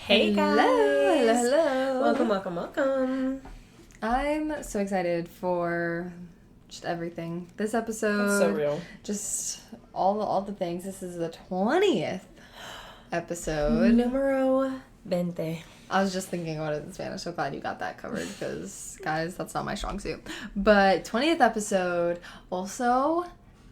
Hey guys! Hello. Welcome. I'm so excited for just everything. This episode. That's so real. Just all the things. This is the 20th episode. Numero 20. I was just thinking about it in Spanish. So glad you got that covered because, guys, that's not my strong suit. But 20th episode. Also,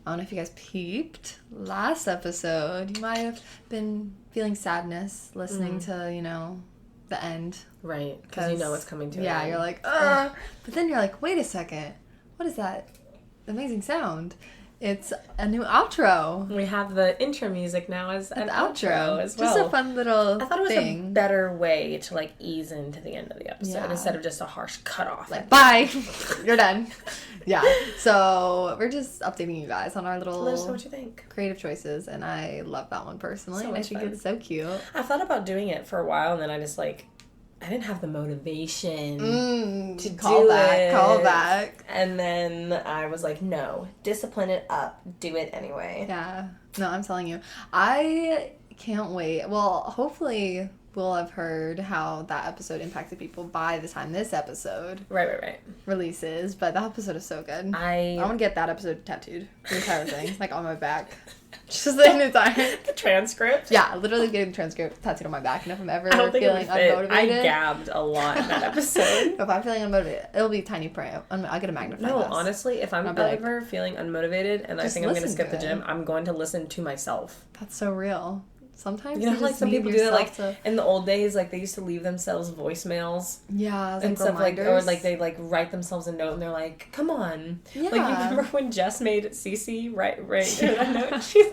I don't know if you guys peeped. Last episode, you might have been feeling sadness listening to, the end. Right, because you know what's coming to Yeah, an you're end. like, ugh. But then you're like, wait a second. What is that amazing sound? It's a new outro. We have the intro music now as an outro as well. Just a fun little I thought it was thing. a better way to ease into the end of the episode Yeah. instead of just a harsh cutoff. Like, bye. You're done. Yeah. So we're just updating you guys on our little Let us know what you think. creative choices, and I love that one personally. So and I much think fun. it's so cute. I thought about doing it for a while and then I just I didn't have the motivation to Call do back. it. Call back. And then I was like, no, discipline it up. Do it anyway. Yeah. No, I'm telling you. I can't wait. Well, hopefully we'll have heard how that episode impacted people by the time this episode Right. releases. But that episode is so good. I want to get that episode tattooed. The entire thing. Like on my back. Just the entire... The transcript? Yeah, literally getting the transcript tattooed on my back. And if I'm ever I don't think feeling it would fit. unmotivated... I gabbed a lot in that episode. If I'm feeling unmotivated, it'll be tiny print. I'll get a magnifying No, glass. honestly, if I'm I'll be like, ever feeling unmotivated and I just think I'm going to listen skip to the it. gym, I'm going to listen to myself. That's so real. Sometimes You know, just some need people do that, yourself to... in the old days, they used to leave themselves voicemails Yeah, and like stuff reminders. or they write themselves a note and they're like, come on. Yeah. Like, you remember when Jess made Cece write a note? She's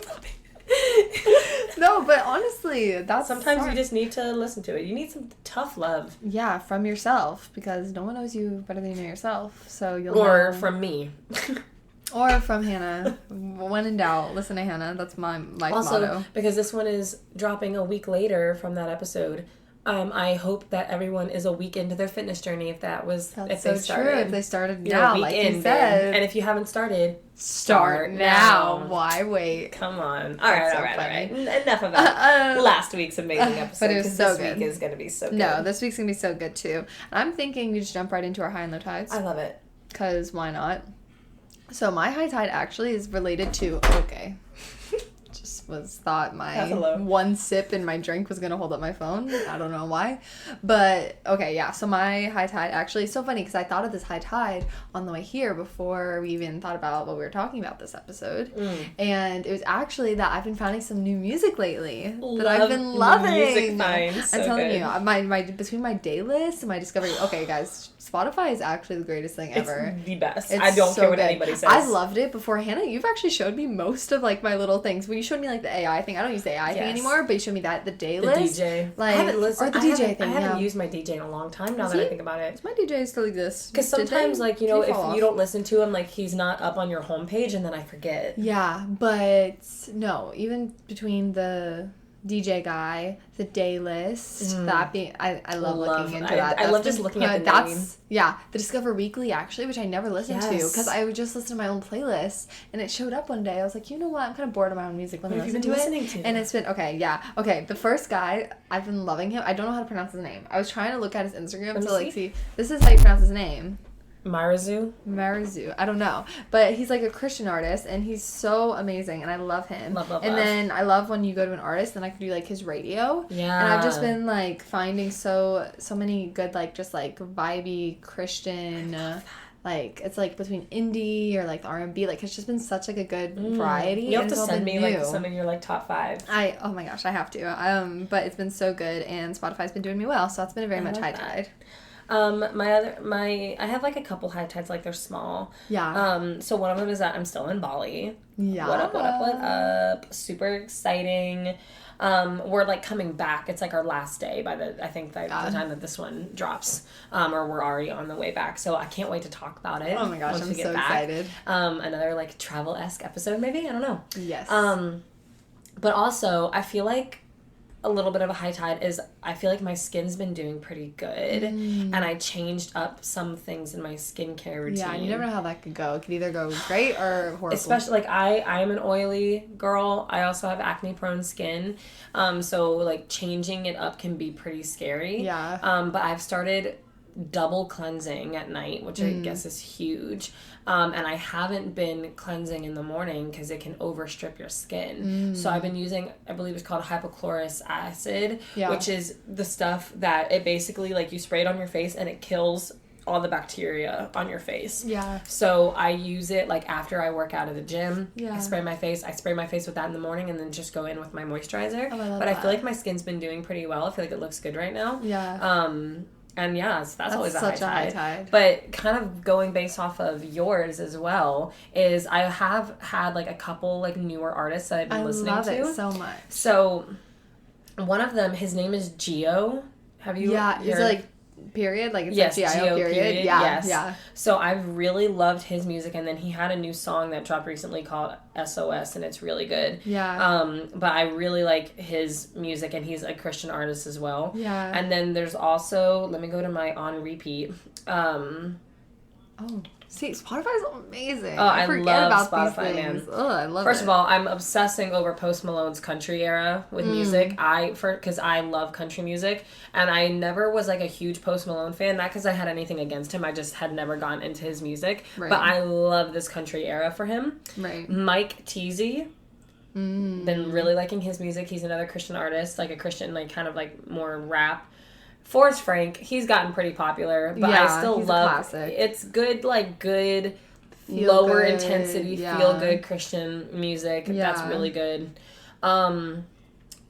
No, but honestly, that's sometimes smart. you just need to listen to it. You need some tough love. Yeah, from yourself, because no one knows you better than you know yourself. So you'll Or know. from me. Or from Hannah. When in doubt, listen to Hannah. That's my life Also, motto. because this one is dropping a week later from that episode, I hope that everyone is a week into their fitness journey if That's they so started. true. If they started You're a now, week like in, you said. babe. And if you haven't started, start now. Why wait? Come on. That's so All right. funny. Enough about last week's amazing episode. But it was 'cause so this good. week is going to be so good. No, this week's going to be so good too. I'm thinking we just jump right into our high and low tides. I love it. Because why not? So my high tide actually is related to... Okay. Thought my That's a low. one sip in my drink was gonna hold up my phone. I don't know why, but okay, yeah. So my high tide actually is so funny because I thought of this high tide on the way here before we even thought about what we were talking about this episode, and it was actually that I've been finding some new music lately that I've been loving. Music finds. So I'm telling good. you, my between my day list and my discovery. Okay, guys, Spotify is actually the greatest thing ever. It's the best. It's I don't so care what good. anybody says. I loved it before. Hannah, you've actually showed me most of my little things. When you showed me the AI thing, I don't use the AI thing Yes. anymore, but you showed me the day the list. DJ. Like, I haven't listened. or the I DJ haven't, thing. I haven't Yeah. used my DJ in a long time now Is that I he? think about it. My DJ still exists. Because Did sometimes, they? if Did he fall you off? don't listen to him, he's not up on your homepage, and then I forget. Yeah, but no, even between the DJ guy, the day list, that being, I love looking into that. I love just looking at the That's yeah, the Discover Weekly actually, which I never listened to Yes. because I would just listen to my own playlist, and it showed up one day. I was like, you know what? I'm kind of bored of my own music. Let me What have you listen been to it. listening to? And it's been okay. The first guy, I've been loving him. I don't know how to pronounce his name. I was trying to look at his Instagram to see. This is how you pronounce his name. Marazu? Marizu. I don't know. But he's a Christian artist and he's so amazing and I love him. Love. And then I love when you go to an artist and I can do his radio. Yeah. And I've just been finding so many good vibey Christian it's between indie or the R&B. It's just been such a good variety. You have and to it's all send been me new. some of your top 5. Oh my gosh, I have to. But it's been so good and Spotify's been doing me well, so that's been a very much high tide. I have a couple high tides, they're small. Yeah. So one of them is that I'm still in Bali. Yeah. What up? Super exciting. We're coming back. It's our last day by the time that this one drops. Or we're already on the way back. So I can't wait to talk about it. Oh my gosh, once I'm we get so back. excited. Another travel-esque episode maybe, I don't know. Yes. But also I feel a little bit of a high tide is I feel like my skin's been doing pretty good, and I changed up some things in my skincare routine. Yeah, you never know how that could go. It could either go great or horrible. Especially, like, I'm an oily girl. I also have acne-prone skin, so, like, changing it up can be pretty scary. Yeah. But I've started double cleansing at night, which I guess is huge. And I haven't been cleansing in the morning because it can overstrip your skin. So I've been using, I believe it's called hypochlorous acid, which is the stuff that it basically, like, you spray it on your face and it kills all the bacteria on your face. Yeah. So I use it, like, after I work out at the gym. Yeah. I spray my face with that in the morning and then just go in with my moisturizer. Oh, I love but that. I feel like my skin's been doing pretty well. I feel like it looks good right now. Yeah. And yeah, so that's always such a high a tide. high tide. But kind of going based off of yours as well, is I have had, like, a couple, like, newer artists that I've been listening to. I love it so much. So one of them, his name is Gio. Have you Yeah, heard? is it like period? Like it's Yes, like G-I-O period? Yeah, yes. yeah. So I've really loved his music, and then he had a new song that dropped recently called SOS, and it's really good. Yeah. But I really like his music, and he's a Christian artist as well. Yeah. And then there's also, let me go to my on repeat. Oh, see, Spotify's amazing. Oh, I forget love about Spotify, these things. man. Oh, I love First it. of all, I'm obsessing over Post Malone's country era with music. Because I love country music, and I never was, like, a huge Post Malone fan. Not because I had anything against him, I just had never gotten into his music. Right. But I love this country era for him. Right. Mike Teasy, been really liking his music. He's another Christian artist, like a Christian, like, kind of like more rap. Forrest Frank, he's gotten pretty popular, but Yeah, I still he's a love classic. it's good, like, good Feel lower good, intensity, yeah. feel good Christian music. That's Yeah. really good. And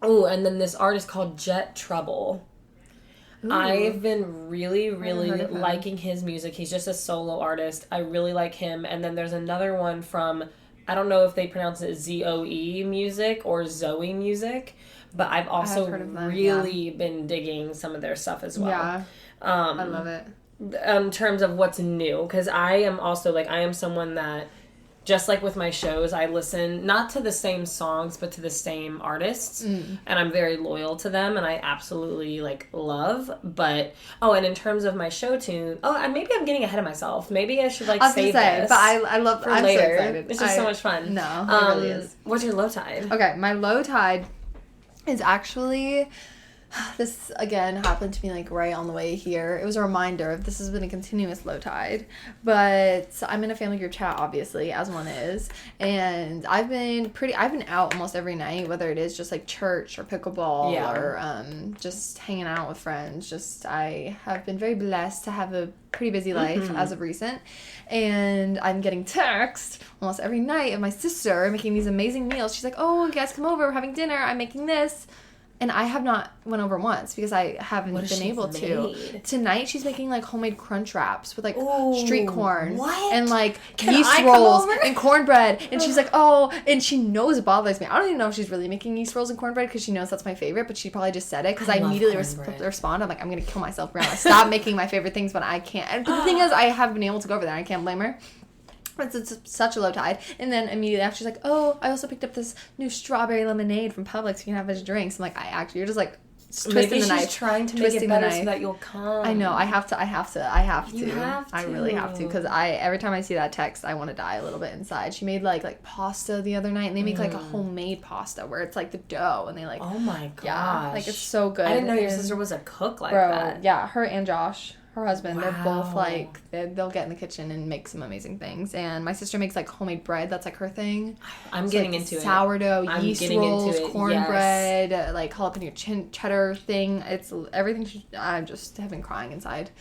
then this artist called Jet Trouble. Ooh. I've been really, really heard of him. liking his music. He's just a solo artist. I really like him. And then there's another one from, I don't know if they pronounce it Zoe music or Zoe music, but I've also heard of them, really been digging some of their stuff as well. Yeah. I love it. In terms of what's new, because I am also, like, I am someone that, just like with my shows, I listen not to the same songs but to the same artists, and I'm very loyal to them, and I absolutely, like, love. But and in terms of my show tune, and maybe I'm getting ahead of myself. Maybe I should, like, I was save gonna say, this but I love. for I'm later. so excited. It's just so much fun. No, it really is. What's your low tide? Okay, my low tide is actually, this again happened to me like right on the way here. It was a reminder of this has been a continuous low tide, but I'm in a family group chat, obviously, as one is, and I've been out almost every night, whether it is just like church or pickleball or just hanging out with friends. I have been very blessed to have a pretty busy life as of recent, and I'm getting text almost every night of my sister making these amazing meals. She's like, "Oh, you guys come over, we're having dinner, I'm making this." And I have not went over once because I haven't been able to. Tonight she's making like homemade crunch wraps with like street corn and like yeast rolls and cornbread. And she's like, and she knows it bothers me. I don't even know if she's really making yeast rolls and cornbread because she knows that's my favorite, but she probably just said it because I immediately respond. I'm like, I'm gonna kill myself, Brianna. Stop making my favorite things when I can't. And the thing is, I have been able to go over there. I can't blame her. It's such a low tide. And then immediately after, she's like, "Oh, I also picked up this new strawberry lemonade from Publix. You can have as drinks." I'm like, you're just like twisting the knife. She's trying to make it better so that you'll come. I know. I have to. You have to. I really have to because every time I see that text, I want to die a little bit inside. She made like pasta the other night, and they make like a homemade pasta where it's like the dough, and they like. Oh my gosh. Yeah, like it's so good. I didn't know your sister was a cook like bro, that. Yeah, her and Josh. Her husband, they're both like, they'll get in the kitchen and make some amazing things. And my sister makes like homemade bread. That's like her thing. I'm getting into sourdough, yeast rolls, cornbread, yes. Like jalapeno cheddar thing. It's everything. I just have been crying inside.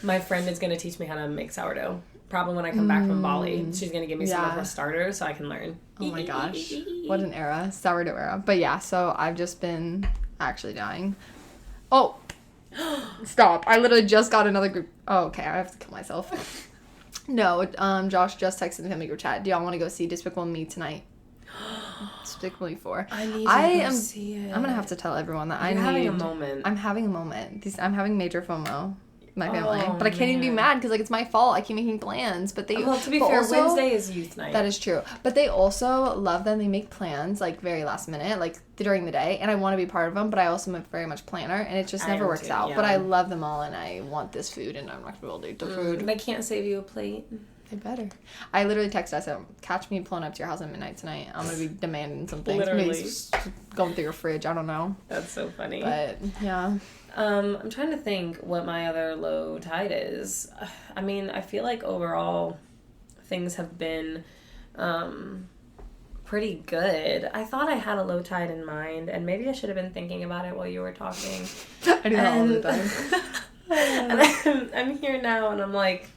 My friend is going to teach me how to make sourdough. Probably when I come back from Bali. She's going to give me some of her starters so I can learn. Oh my gosh. What an era. Sourdough era. But yeah, so I've just been actually dying. Oh. Stop. I literally just got another group. Oh, okay. I have to kill myself. No, Josh just texted the family group chat. Do y'all want to go see Despicable Me tonight? Despicable Me 4. I need to go see it. I'm going to have to tell everyone that I'm having a moment. I'm having a moment. I'm having major FOMO. my family. But I can't even be mad because, like, it's my fault. I keep making plans. But they... Well, to be fair, also, Wednesday is youth night. That is true. But they also love them. They make plans, like, very last minute, like, during the day. And I want to be part of them, but I also am very much planner. And it just never works out. Yeah. But I love them all, and I want this food, and I'm not going to be able to eat the food. They can't save you a plate. They better. I literally texted. I said, catch me pulling up to your house at midnight tonight. I'm going to be demanding something. Literally. Maybe going through your fridge. I don't know. That's so funny. But, yeah. I'm trying to think what my other low tide is. I mean, I feel like overall things have been pretty good. I thought I had a low tide in mind, and maybe I should have been thinking about it while you were talking. I do that all the time. And I'm here now, and I'm like...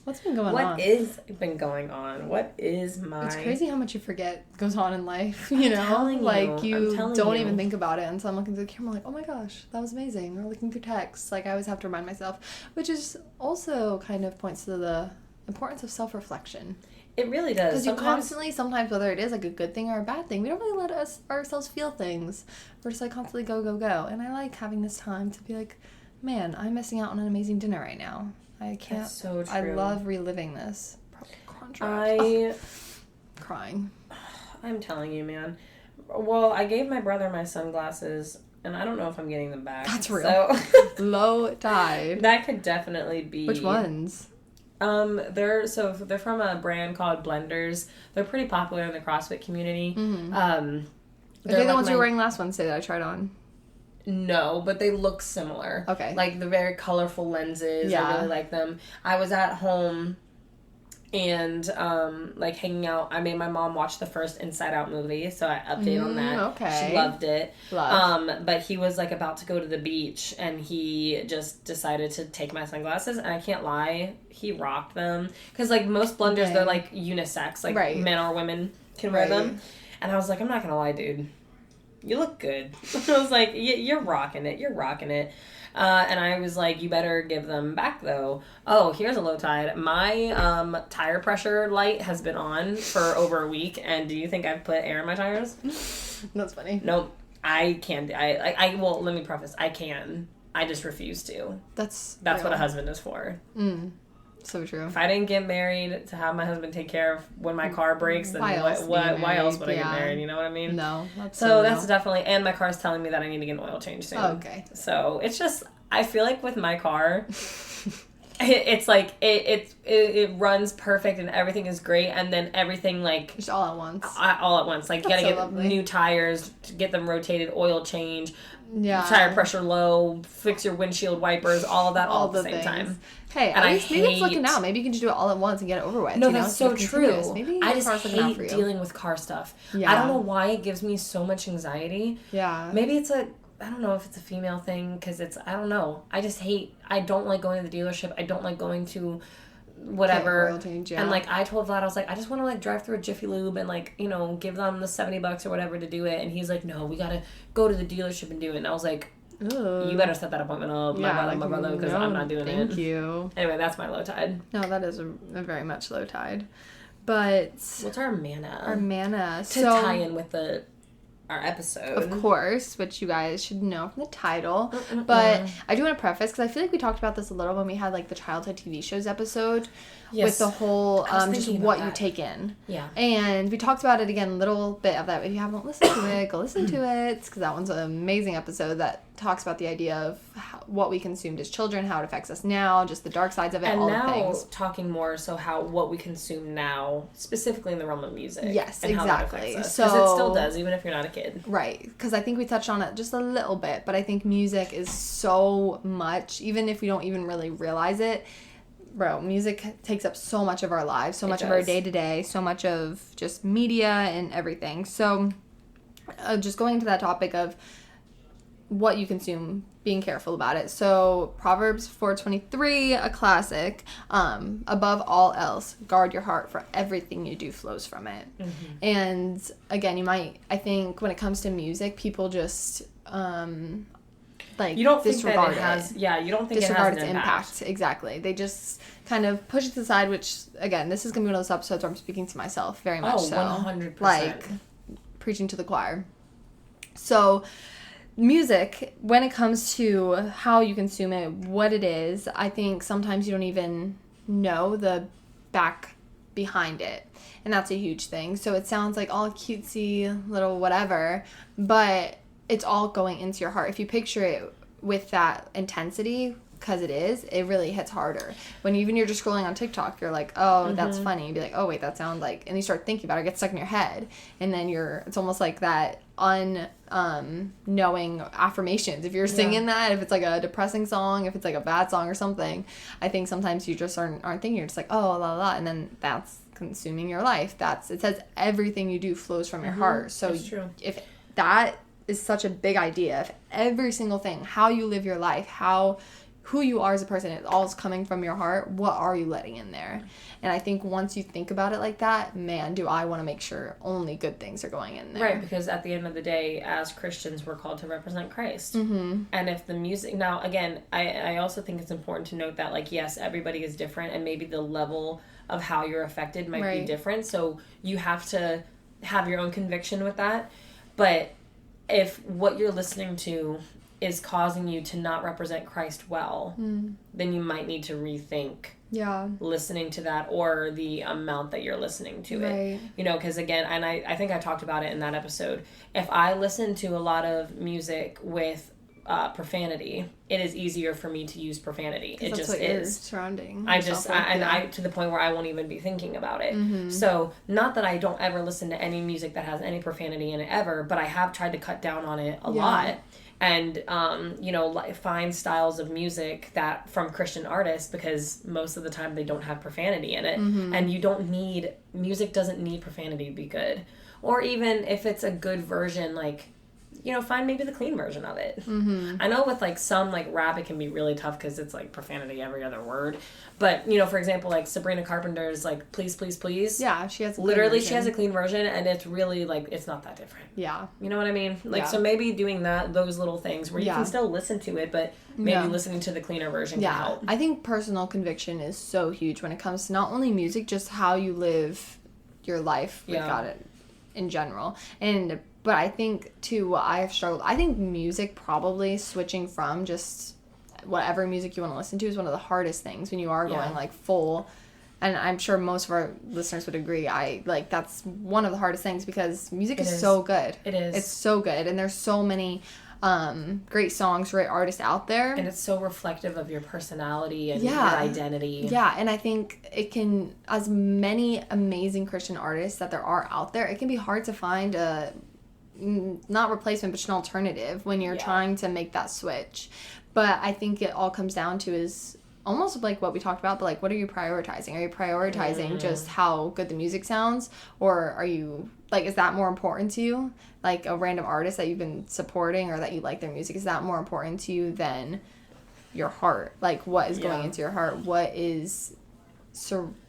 What's been going on? What is been going on? What is my... It's crazy how much you forget goes on in life, you know? Like, you don't even think about it until I'm looking through the camera like, oh my gosh, that was amazing. Or looking through texts. Like, I always have to remind myself. Which is also kind of points to the importance of self-reflection. It really does. Because you constantly, sometimes whether it is like a good thing or a bad thing, we don't really let ourselves feel things. We're just like constantly go, go, go. And I like having this time to be like, man, I'm missing out on an amazing dinner right now. I can't. That's so true. I love reliving this. Crying. I'm telling you, man. Well, I gave my brother my sunglasses, and I don't know if I'm getting them back. That's real. So low tide. That could definitely be. Which ones? They're from a brand called Blenders. They're pretty popular in the CrossFit community. Mm-hmm. Are they the ones you were wearing last Wednesday that I tried on? No, but they look similar. Okay. Like the very colorful lenses. Yeah. I really like them. I was at home and like hanging out. I made my mom watch the first Inside Out movie, so I update on that. Okay. She loved it. Love. But he was like about to go to the beach, and he just decided to take my sunglasses, and I can't lie, he rocked them. Because like most Blenders, they're like unisex, like men or women can wear them. And I was like, I'm not gonna lie, dude. You look good. I was like, you're rocking it. You're rocking it. And I was like, you better give them back, though. Oh, here's a low tide. My tire pressure light has been on for over a week. And do you think I've put air in my tires? That's funny. Nope. I can't. Well, let me preface. I can. I just refuse to. That's what a husband is for. So true. If I didn't get married to have my husband take care of when my car breaks, then why else would I get married? You know what I mean? No. That's definitely, and my car's telling me that I need to get an oil change soon. Oh, okay. So it's just, I feel like with my car, it's like it runs perfect and everything is great, and then everything like just all at once. All at once. Like you gotta get new tires, to get them rotated, oil change. Yeah. Tire pressure low, fix your windshield wipers, all of that all at the same time. Hey, and maybe it's looking out. Maybe you can just do it all at once and get it over with. No, that's so true. Maybe I just hate dealing with car stuff. Yeah. I don't know why it gives me so much anxiety. Yeah. Maybe it's I don't know if it's a female thing, because I don't know. I don't like going to the dealership. I don't like going to whatever. Change, and like I told Vlad, I was like, I just want to like drive through a Jiffy Lube and like, you know, give them the $70 or whatever to do it. And he's like, no, we gotta go to the dealership and do it. And I was like, you better set that appointment up, my brother, because I'm not doing it. Thank you. Anyway, that's my low tide. No, that is a very much low tide. But what's our mana? Our mana to tie in with our episode, of course, which you guys should know from the title. But I do want to preface, because I feel like we talked about this a little when we had like the childhood TV shows episode. Yes. With the whole just what you take in. Yeah. And we talked about it again, a little bit of that. If you haven't listened to it, go listen to it, because that one's an amazing episode that talks about the idea of what we consumed as children, how it affects us now, just the dark sides of it, and all now, the things. Talking more so what we consume now, specifically in the realm of music. Yes, and exactly. Because it still does, even if you're not a kid. Right. Because I think we touched on it just a little bit, but I think music is so much, even if we don't even really realize it. Bro, music takes up so much of our lives, so much of our day-to-day, so much of just media and everything. So, just going into that topic of what you consume, being careful about it. So, Proverbs 4:23, a classic, above all else, guard your heart, for everything you do flows from it. Mm-hmm. And, again, I think when it comes to music, people just... you don't think that it has, you don't think disregard it has its impact. Exactly. They just kind of push it to the side, which, again, this is going to be one of those episodes where I'm speaking to myself very much. 100%. Like, preaching to the choir. So, music, when it comes to how you consume it, what it is, I think sometimes you don't even know the back behind it. And that's a huge thing. So it sounds like all cutesy little whatever, but it's all going into your heart. If you picture it with that intensity, because it really hits harder. When even you're just scrolling on TikTok, you're like, oh, that's funny. You'd be like, oh, wait, that sounds like, and you start thinking about it, it gets stuck in your head. And then it's almost like that knowing affirmations. If you're singing that, if it's like a depressing song, if it's like a bad song or something, I think sometimes you just aren't thinking, you're just like, oh, la la, and then that's consuming your life. It says everything you do flows from your heart. So if that is such a big idea, if every single thing, how you live your life, who you are as a person, it all is coming from your heart, what are you letting in there? And I think once you think about it like that, man, do I want to make sure only good things are going in there. Right, because at the end of the day, as Christians, we're called to represent Christ. And if the music... Now, again, I also think it's important to note that, like, yes, everybody is different, and maybe the level of how you're affected might be different. So you have to have your own conviction with that. But if what you're listening to is causing you to not represent Christ well, then you might need to rethink listening to that, or the amount that you're listening to it. You know, because again, and I think I talked about it in that episode, if I listen to a lot of music with profanity, it is easier for me to use profanity. It just is. Surrounding. I to the point where I won't even be thinking about it. So not that I don't ever listen to any music that has any profanity in it ever, but I have tried to cut down on it a lot. And, find styles of music that from Christian artists, because most of the time they don't have profanity in it. And music doesn't need profanity to be good. Or even if it's a good version, like, find maybe the clean version of it. I know with, like, some, like, rap, it can be really tough because it's, like, profanity every other word. But, for example, like, Sabrina Carpenter's, like, Please, Please, Please. Yeah, she has a clean version. She has a clean version, and it's really, like, it's not that different. Yeah. You know what I mean? Like, so maybe doing those little things where you can still listen to it, but maybe listening to the cleaner version can help. I think personal conviction is so huge when it comes to not only music, just how you live your life with God in general. But I think, too, what I've struggled... I think music probably switching from just whatever music you want to listen to is one of the hardest things when you are going, like, full... And I'm sure most of our listeners would agree. That's one of the hardest things because music is so good. It is. It's so good. And there's so many great songs, great artists out there. And it's so reflective of your personality and your identity. Yeah, and I think it can... As many amazing Christian artists that there are out there, it can be hard to find a... not replacement, but just an alternative when you're trying to make that switch. But I think it all comes down to is almost like what we talked about, but like, what are you prioritizing? Are you prioritizing just how good the music sounds, or are you like, is that more important to you? Like a random artist that you've been supporting or that you like their music, is that more important to you than your heart? Like, what is going into your heart? What is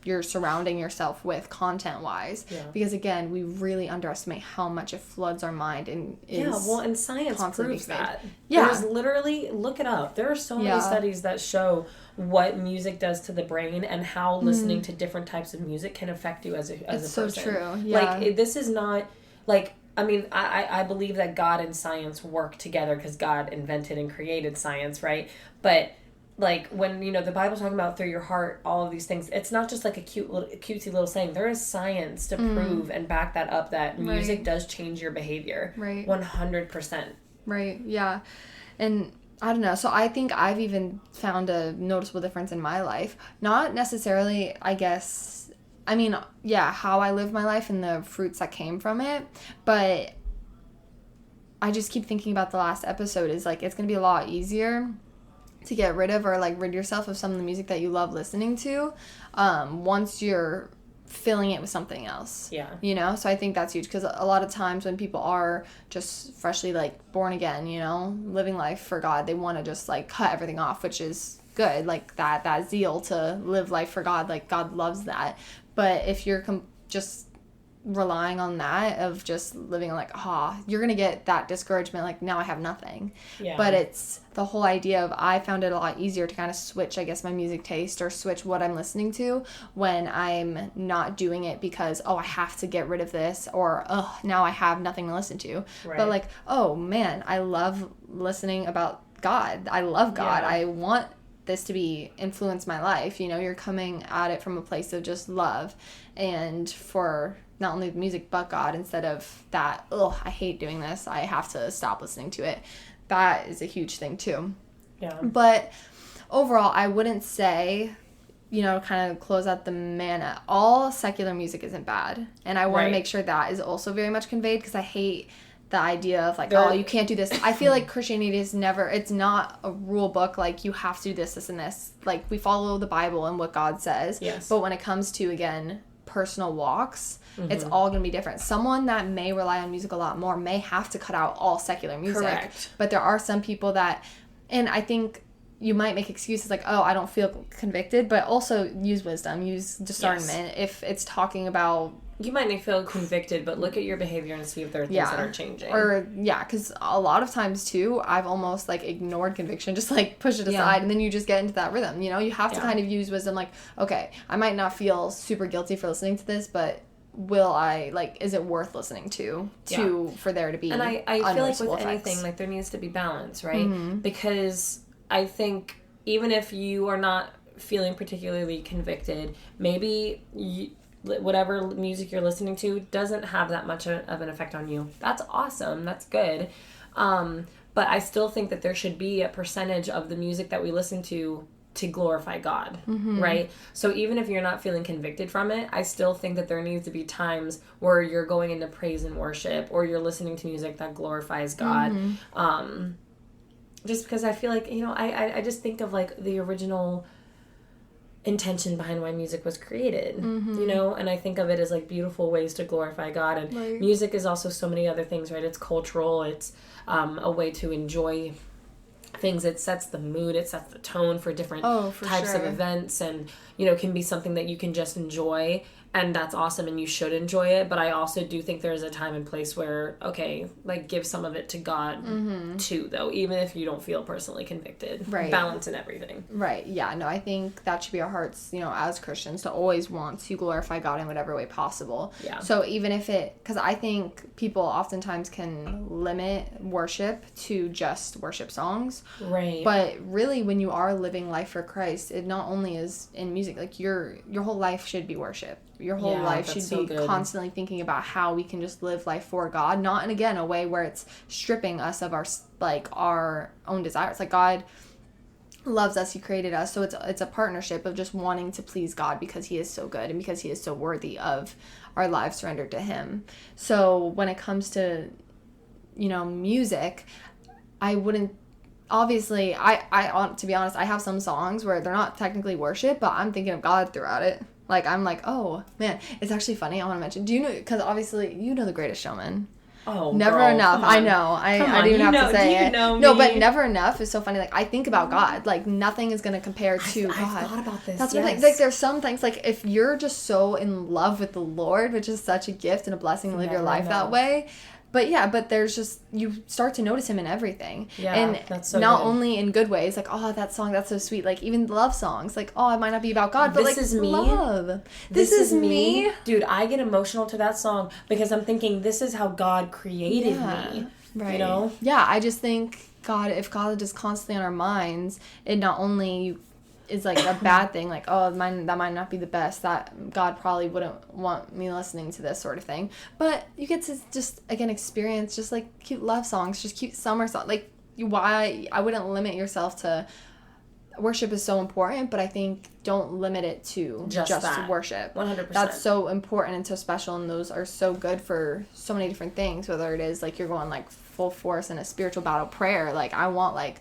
you're surrounding yourself with content-wise? Because again, we really underestimate how much it floods our mind and is and science proves that. There's literally, look it up, there are so many studies that show what music does to the brain and how listening to different types of music can affect you as a person. So true. Like, this is not like, I mean, I believe that God and science work together because God invented and created science, right? But like, when, the Bible's talking about through your heart, all of these things, it's not just like a cutesy little saying. There is science to prove and back that up, that music does change your behavior. 100%. Right, yeah. And I don't know. So I think I've even found a noticeable difference in my life. Not necessarily, I guess, I mean, how I live my life and the fruits that came from it. But I just keep thinking about the last episode is like, it's going to be a lot easier to get rid of or like rid yourself of some of the music that you love listening to once you're filling it with something else. So I think that's huge, because a lot of times when people are just freshly like born again, living life for God, they want to just like cut everything off, which is good, like that zeal to live life for God, like God loves that. But if you're just relying on that of just living like, you're gonna get that discouragement, like now I have nothing. Yeah. But it's the whole idea of, I found it a lot easier to kind of switch, I guess, my music taste or switch what I'm listening to when I'm not doing it because I have to get rid of this, or now I have nothing to listen to. Right. But like, oh man, I love listening about God. I love God. I want this to be influence my life. You're coming at it from a place of just love, and for not only the music but God, instead of that, I hate doing this, I have to stop listening to it. That is a huge thing too. Yeah. But overall, I wouldn't say, kind of close out the manna, all secular music isn't bad, and I want to make sure that is also very much conveyed, because I hate the idea of like, you can't do this. I feel like Christianity is it's not a rule book, like you have to do this, this, and this. Like, we follow the Bible and what God says. Yes. But when it comes to, again, personal walks, it's all going to be different. Someone that may rely on music a lot more may have to cut out all secular music. Correct. But there are some people that, and I think you might make excuses like, I don't feel convicted, but also use wisdom, use discernment. Yes. If it's talking about, you might not feel convicted, but look at your behavior and see if there are things that are changing. Or, because a lot of times, too, I've almost, like, ignored conviction, just, like, push it aside, and then you just get into that rhythm, You have to kind of use wisdom, like, okay, I might not feel super guilty for listening to this, but will I, like, is it worth listening to for there to be And I feel like with effects. anything, like, there needs to be balance, right? Mm-hmm. Because I think even if you are not feeling particularly convicted, maybe whatever music you're listening to doesn't have that much of an effect on you. That's awesome. That's good. But I still think that there should be a percentage of the music that we listen to glorify God, right? So even if you're not feeling convicted from it, I still think that there needs to be times where you're going into praise and worship, or you're listening to music that glorifies God. Just because I feel like, I just think of like the original intention behind why music was created, and I think of it as like beautiful ways to glorify God, and music is also so many other things, right? It's cultural, it's a way to enjoy things, it sets the mood, it sets the tone for different types of events, and can be something that you can just enjoy, and that's awesome, and you should enjoy it. But I also do think there's a time and place where, okay, like, give some of it to God too, though, even if you don't feel personally convicted. Balance in everything. Yeah, no, I think that should be our hearts, as Christians, to always want to glorify God in whatever way possible. So even if because I think people oftentimes can limit worship to just worship songs. But really, when you are living life for Christ, it not only is in music, like your whole life should be worship. Your whole life should be constantly thinking about how we can just live life for God, not in, again, a way where it's stripping us of our own desires. Like, God loves us, He created us, so it's a partnership of just wanting to please God because He is so good and because He is so worthy of our lives surrendered to Him. So when it comes to music, I wouldn't, obviously, I to be honest, I have some songs where they're not technically worship, but I'm thinking of God throughout it. Like, I'm like, oh, man, it's actually funny. I want to mention, do you know, because obviously, The Greatest Showman. Oh, Never girl, Enough. I know. I didn't even have to say it. No, but Never Enough is so funny. Like, I think about God. Like, nothing is going to compare to God. I've thought about this. That's what I think. Like, there's some things, like, if you're just so in love with the Lord, which is such a gift and a blessing to live your life that way. But there's just, you start to notice Him in everything. And that's so not good. Only in good ways, like, oh, that song, that's so sweet. Like, even love songs, like, oh, it might not be about God, but this like, is me. Love. This is me. Dude, I get emotional to that song because I'm thinking, this is how God created me. Right. Yeah, I just think, if God is constantly on our minds, it not only is like a bad thing, like, oh, that might not be the best, that God probably wouldn't want me listening to this sort of thing, but you get to just, again, experience just like cute love songs, just cute summer songs. Like, why I wouldn't limit yourself to worship is so important, but I think don't limit it to just worship. 100%. That's so important and so special, and those are so good for so many different things, whether it is like you're going like full force in a spiritual battle prayer, like I want like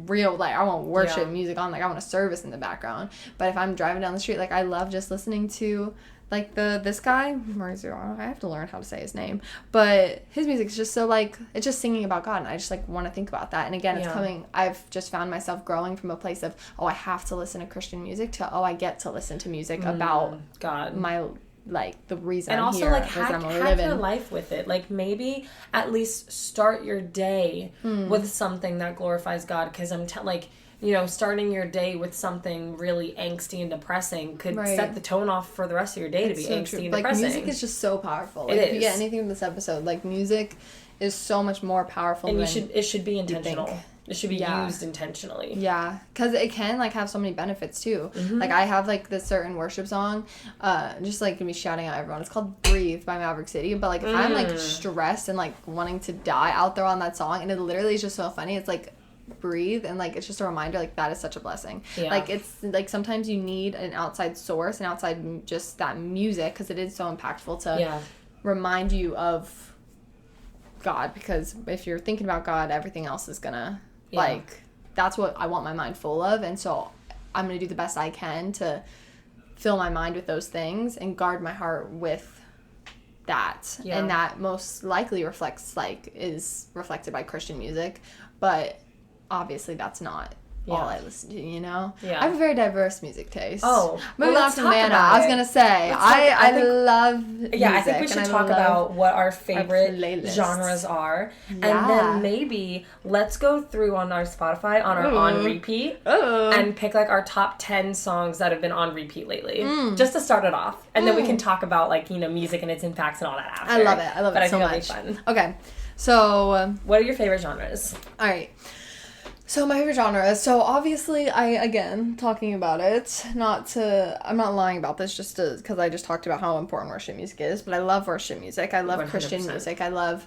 real, like I want worship music on, like I want a service in the background. But if I'm driving down the street, like I love just listening to like this guy Marzio, I have to learn how to say his name, but his music is just so like, it's just singing about God, and I just like want to think about that. And again, it's coming, I've just found myself growing from a place of, oh, I have to listen to Christian music, to, oh, I get to listen to music about God, my like the reason and I'm also here, like the reason hack I'm living. your life with it. Like maybe at least start your day with something that glorifies God, because like, you know, starting your day with something really angsty and depressing could set the tone off for the rest of your day to be so angsty and depressing. Like music is just so powerful. Like, if you get anything from this episode, like music is so much more powerful and than it should be intentional. It should be used intentionally. Yeah, because it can, like, have so many benefits, too. Like, I have, like, this certain worship song, just, like, gonna be shouting at everyone. It's called Breathe by Maverick City. But, like, if I'm, like, stressed and, like, wanting to die out there on that song, and it literally is just so funny. It's, like, breathe, and, like, it's just a reminder, like, that is such a blessing. Yeah. Like, it's, like, sometimes you need an outside source, and outside just that music, because it is so impactful to remind you of God. Because if you're thinking about God, everything else is gonna... Like, that's what I want my mind full of, and so I'm going to do the best I can to fill my mind with those things and guard my heart with that. Yeah. And that most likely is reflected by Christian music, but obviously that's not all I listen to, you know? Yeah. I have a very diverse music taste. Oh. Moving on to Manna, I was going to say, I love music. Yeah, I think we should talk about what our favorite genres are. Yeah. And then maybe let's go through on our Spotify, on our on repeat, and pick like our top 10 songs that have been on repeat lately. Just to start it off. And then we can talk about, like, you know, music and its impacts and all that after. I love it. I love it so much. But I think it'll be fun. Okay. So... what are your favorite genres? All right. So my favorite genre, so obviously talking about it, I'm not lying about this just because I just talked about how important worship music is, but I love worship music. I love 100%. Christian music. I love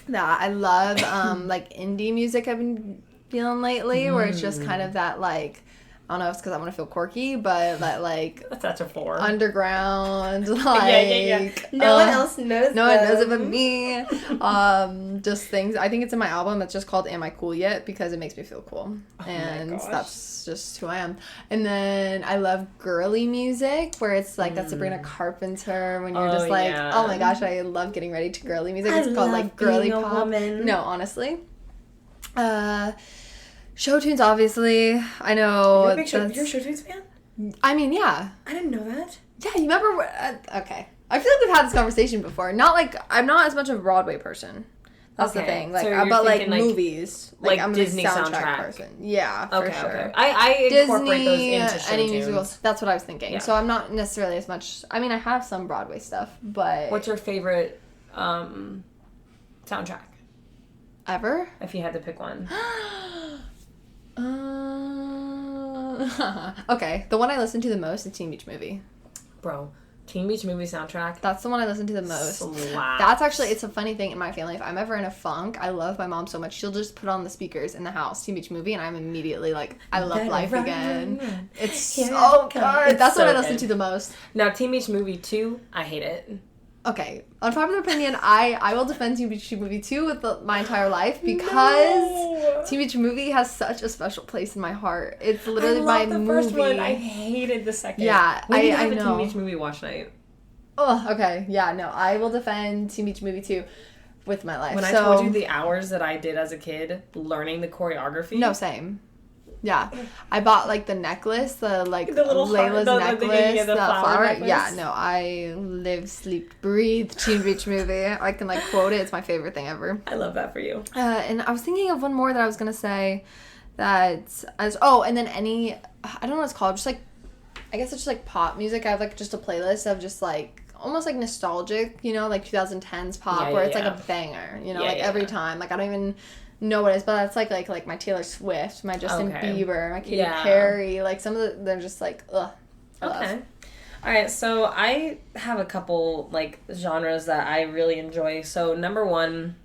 that. I love, like, indie music I've been feeling lately, where it's just kind of that, like, I don't know if it's because I want to feel quirky, but that, like... That's a four. Underground, like... No one else knows No one knows it but me. Just things... I think it's in my album. It's just called Am I Cool Yet? Because it makes me feel cool. And that's just who I am. And then I love girly music, where it's, like, that Sabrina Carpenter, when you're just like, oh my gosh, I love getting ready to girly music. It's called, like, girly pop. Woman. No, honestly. Show tunes, obviously. I know. You're a Show Tunes fan? I mean, yeah. I didn't know that. Yeah, you remember? Okay. I feel like we've had this conversation before. Not like I'm not as much of a Broadway person. That's the thing. Like, so but like movies, like I'm Disney a soundtrack person. Yeah, for sure. Okay. I incorporate those into show any musicals. That's what I was thinking. Yeah. So I'm not necessarily as much. I mean, I have some Broadway stuff, but what's your favorite soundtrack ever? If you had to pick one. Okay, the one I listen to the most is Teen Beach Movie. Bro, Teen Beach Movie soundtrack. That's the one I listen to the most. Slaps. That's actually, it's a funny thing in my family. If I'm ever in a funk, I love my mom so much. She'll just put on the speakers in the house, Teen Beach Movie, and I'm immediately like, I love life again. It's so good. That's what I listen to the most. Now, Teen Beach Movie 2, I hate it. Okay, unpopular opinion, I will defend Teen Beach Movie 2 with my entire life because Teen Beach Movie has such a special place in my heart. It's literally my movie. I love the first one. I hated the second. Yeah, I know. We Teen Beach Movie watch night. Oh, okay. Yeah, no, I will defend Teen Beach Movie 2 with my life. When I told you the hours that I did as a kid learning the choreography. No, same. Yeah, I bought like the necklace, the little Layla's necklace, the flower necklace. Yeah, no, I live, sleep, breathe Teen Beach Movie. I can like quote it. It's my favorite thing ever. I love that for you. And I was thinking of one more that I was gonna say, and then I don't know what it's called. Just like, I guess it's just like pop music. I have like just a playlist of just like almost like nostalgic, you know, like 2010s pop where it's like a banger, you know, every time. Like I don't even know what it is, but that's like my Taylor Swift, my Justin Bieber, my Katy Perry, like some of they're just like ugh. Okay. All right, so I have a couple like genres that I really enjoy. So number one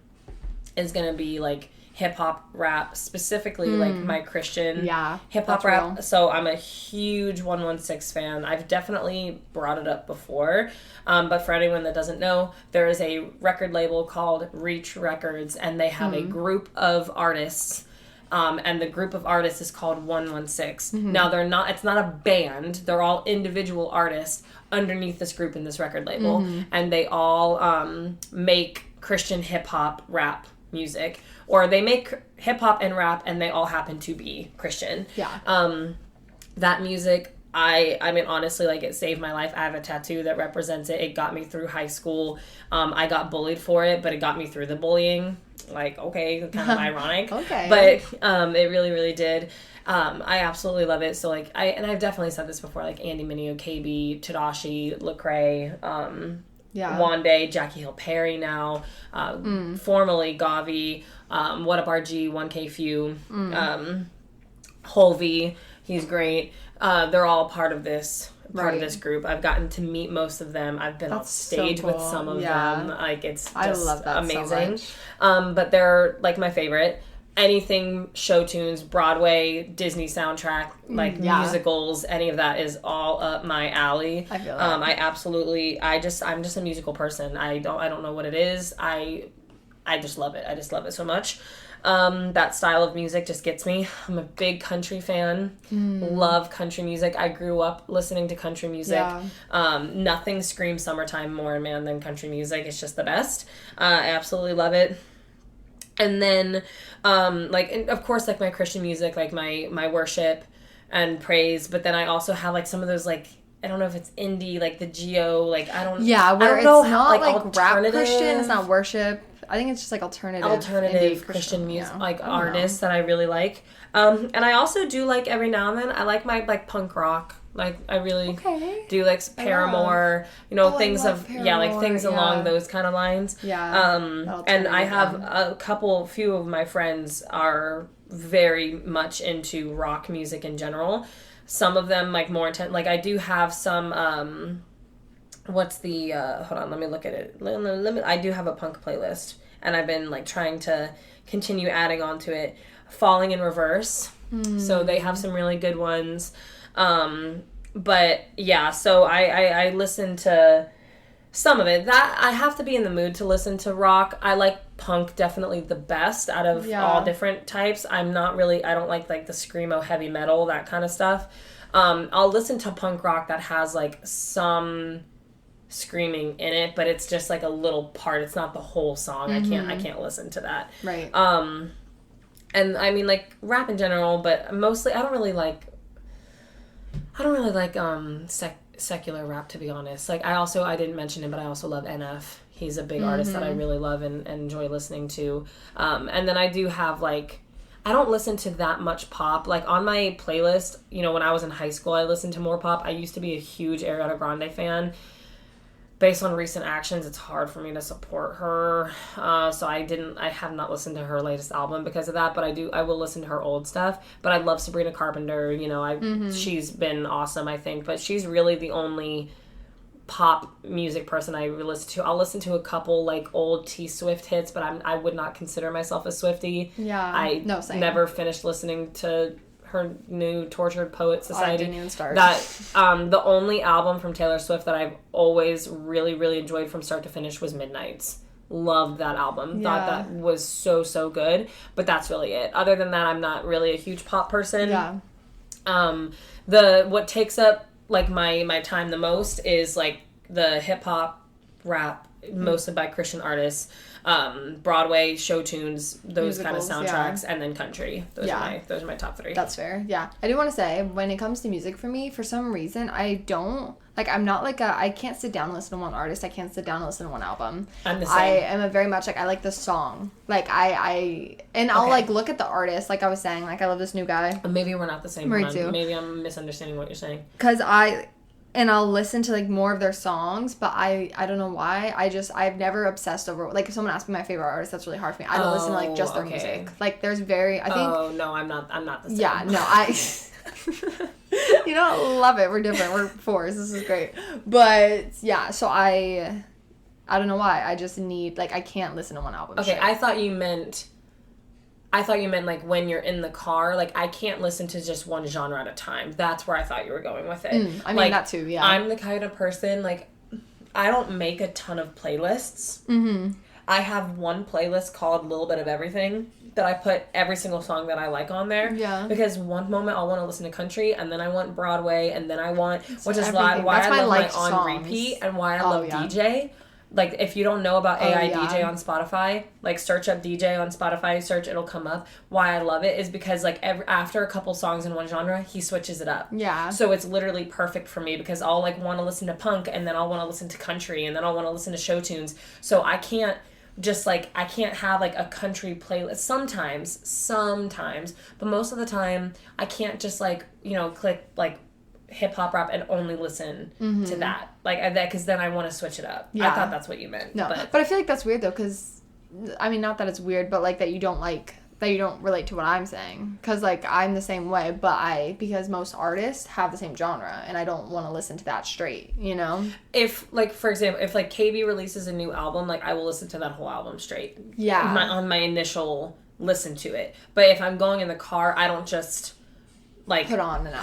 is gonna be like hip hop rap, specifically like my Christian hip hop rap. Real. So I'm a huge 116 fan. I've definitely brought it up before, but for anyone that doesn't know, there is a record label called Reach Records, and they have a group of artists. And the group of artists is called 116. Mm-hmm. Now it's not a band. They're all individual artists underneath this group in this record label, and they all make Christian hip hop rap music, or they make hip hop and rap, and they all happen to be Christian. Yeah. That music I mean, honestly, like, it saved my life. I have a tattoo that represents it. It got me through high school. I got bullied for it, but it got me through the bullying. Like, okay, kind of ironic. Okay. But it really, really did. I absolutely love it. So, like, I've definitely said this before, like, Andy Mineo, KB, Tadashi, Lecrae, Wande, Jackie Hill Perry now, formerly Gavi, What Up RG, 1K Few, Holvey, he's great. They're all part of this group. I've gotten to meet most of them. I've been on stage with some of them. Like, it's just amazing. So but they're, like, my favorite. Anything show tunes, Broadway, Disney soundtrack, like musicals, any of that is all up my alley. I feel that. I'm just a musical person. I don't know what it is. I just love it. I just love it so much. That style of music just gets me. I'm a big country fan. Love country music. I grew up listening to country music. Nothing screams summertime more, man, than country music. It's just the best. I absolutely love it. And then, and of course, like, my Christian music, like my worship and praise. But then I also have, like, some of those, like, I don't know if it's indie, like the Geo, like, I don't know it's not like rap Christian, it's not worship. I think it's just like alternative Christian music, like artists that I really like. And I also do, like, every now and then, I like my, like, punk rock. Like, I really do, like, Paramore, things along those kind of lines. Yeah. And I have few of my friends are very much into rock music in general. Some of them, like, more intense. Like, I do have some, hold on, let me look at it. I do have a punk playlist, and I've been, like, trying to continue adding on to it. Falling in Reverse. So they have some really good ones. But yeah, so I listen to some of it. That I have to be in the mood to listen to rock. I like punk definitely the best out of all different types. I don't like the screamo heavy metal, that kind of stuff. I'll listen to punk rock that has, like, some screaming in it, but it's just, like, a little part. It's not the whole song. I can't listen to that. Right. And I mean, like, rap in general, but mostly I don't really like secular rap, to be honest. Like, I didn't mention him, but I also love NF. He's a big artist that I really love and enjoy listening to. And then I do have, like, I don't listen to that much pop. Like, on my playlist, when I was in high school, I listened to more pop. I used to be a huge Ariana Grande fan. Based on recent actions, it's hard for me to support her. So I have not listened to her latest album because of that, but I will listen to her old stuff. But I love Sabrina Carpenter, she's been awesome, I think, but she's really the only pop music person I listen to. I'll listen to a couple, like, old T Swift hits, but I would not consider myself a Swiftie. Yeah. Never finished listening to her new Tortured Poet Society. I didn't even start. That the only album from Taylor Swift that I've always really, really enjoyed from start to finish was Midnights. Loved that album. Thought that was so, so good. But that's really it. Other than that, I'm not really a huge pop person. Yeah. What takes up, like, my time the most is, like, the hip hop, rap, mostly by Christian artists. Broadway show tunes, those kind of soundtracks, and then country. Those are my top three. That's fair. Yeah, I do want to say, when it comes to music, for me, for some reason, I don't I'm not I can't sit down and listen to one artist. I can't sit down and listen to one album. I'm the same. I am a very much I like the song. I'll look at the artist. Like I was saying, I love this new guy. Maybe we're not the same. Me too. Maybe I'm misunderstanding what you're saying. Because I'll listen to, more of their songs, but I don't know why. I've never obsessed over, if someone asks me my favorite artist, that's really hard for me. I don't listen to, just their music. There's I think... Oh, no, I'm not the same. Yeah, no, you don't love it. We're different. We're fours. This is great. But, yeah, so I don't know why. I just need, I can't listen to one album. Okay, I thought you meant when you're in the car, I can't listen to just one genre at a time. That's where I thought you were going with it. I mean, that too, yeah. I'm the kind of person, I don't make a ton of playlists. Mm-hmm. I have one playlist called Little Bit of Everything that I put every single song that I like on there. Yeah. Because one moment I'll want to listen to country, and then I want Broadway, and then I want, which is why That's I love my On songs. Repeat, and why I love DJ. Like, if you don't know about AI yeah. DJ on Spotify, like, search up DJ on Spotify, it'll come up. Why I love it is because, like, after a couple songs in one genre, he switches it up. Yeah. So it's literally perfect for me because I'll, like, want to listen to punk, and then I'll want to listen to country, and then I'll want to listen to show tunes. So I can't just, like, I can't have, like, a country playlist. Sometimes, but most of the time, I can't just, like, you know, click, like, hip-hop rap and only listen to that, like, that, because then I want to switch it up. I thought that's what you meant. No, but I feel like that's weird though, because I mean, not that it's weird, but like that you don't relate to what I'm saying, because like I'm the same way, but because most artists have the same genre and I don't want to listen to that straight, you know. If, like, for example, if like KB releases a new album, like, I will listen to that whole album straight, on my initial listen to it. But if I'm going in the car, I don't just, like, put on an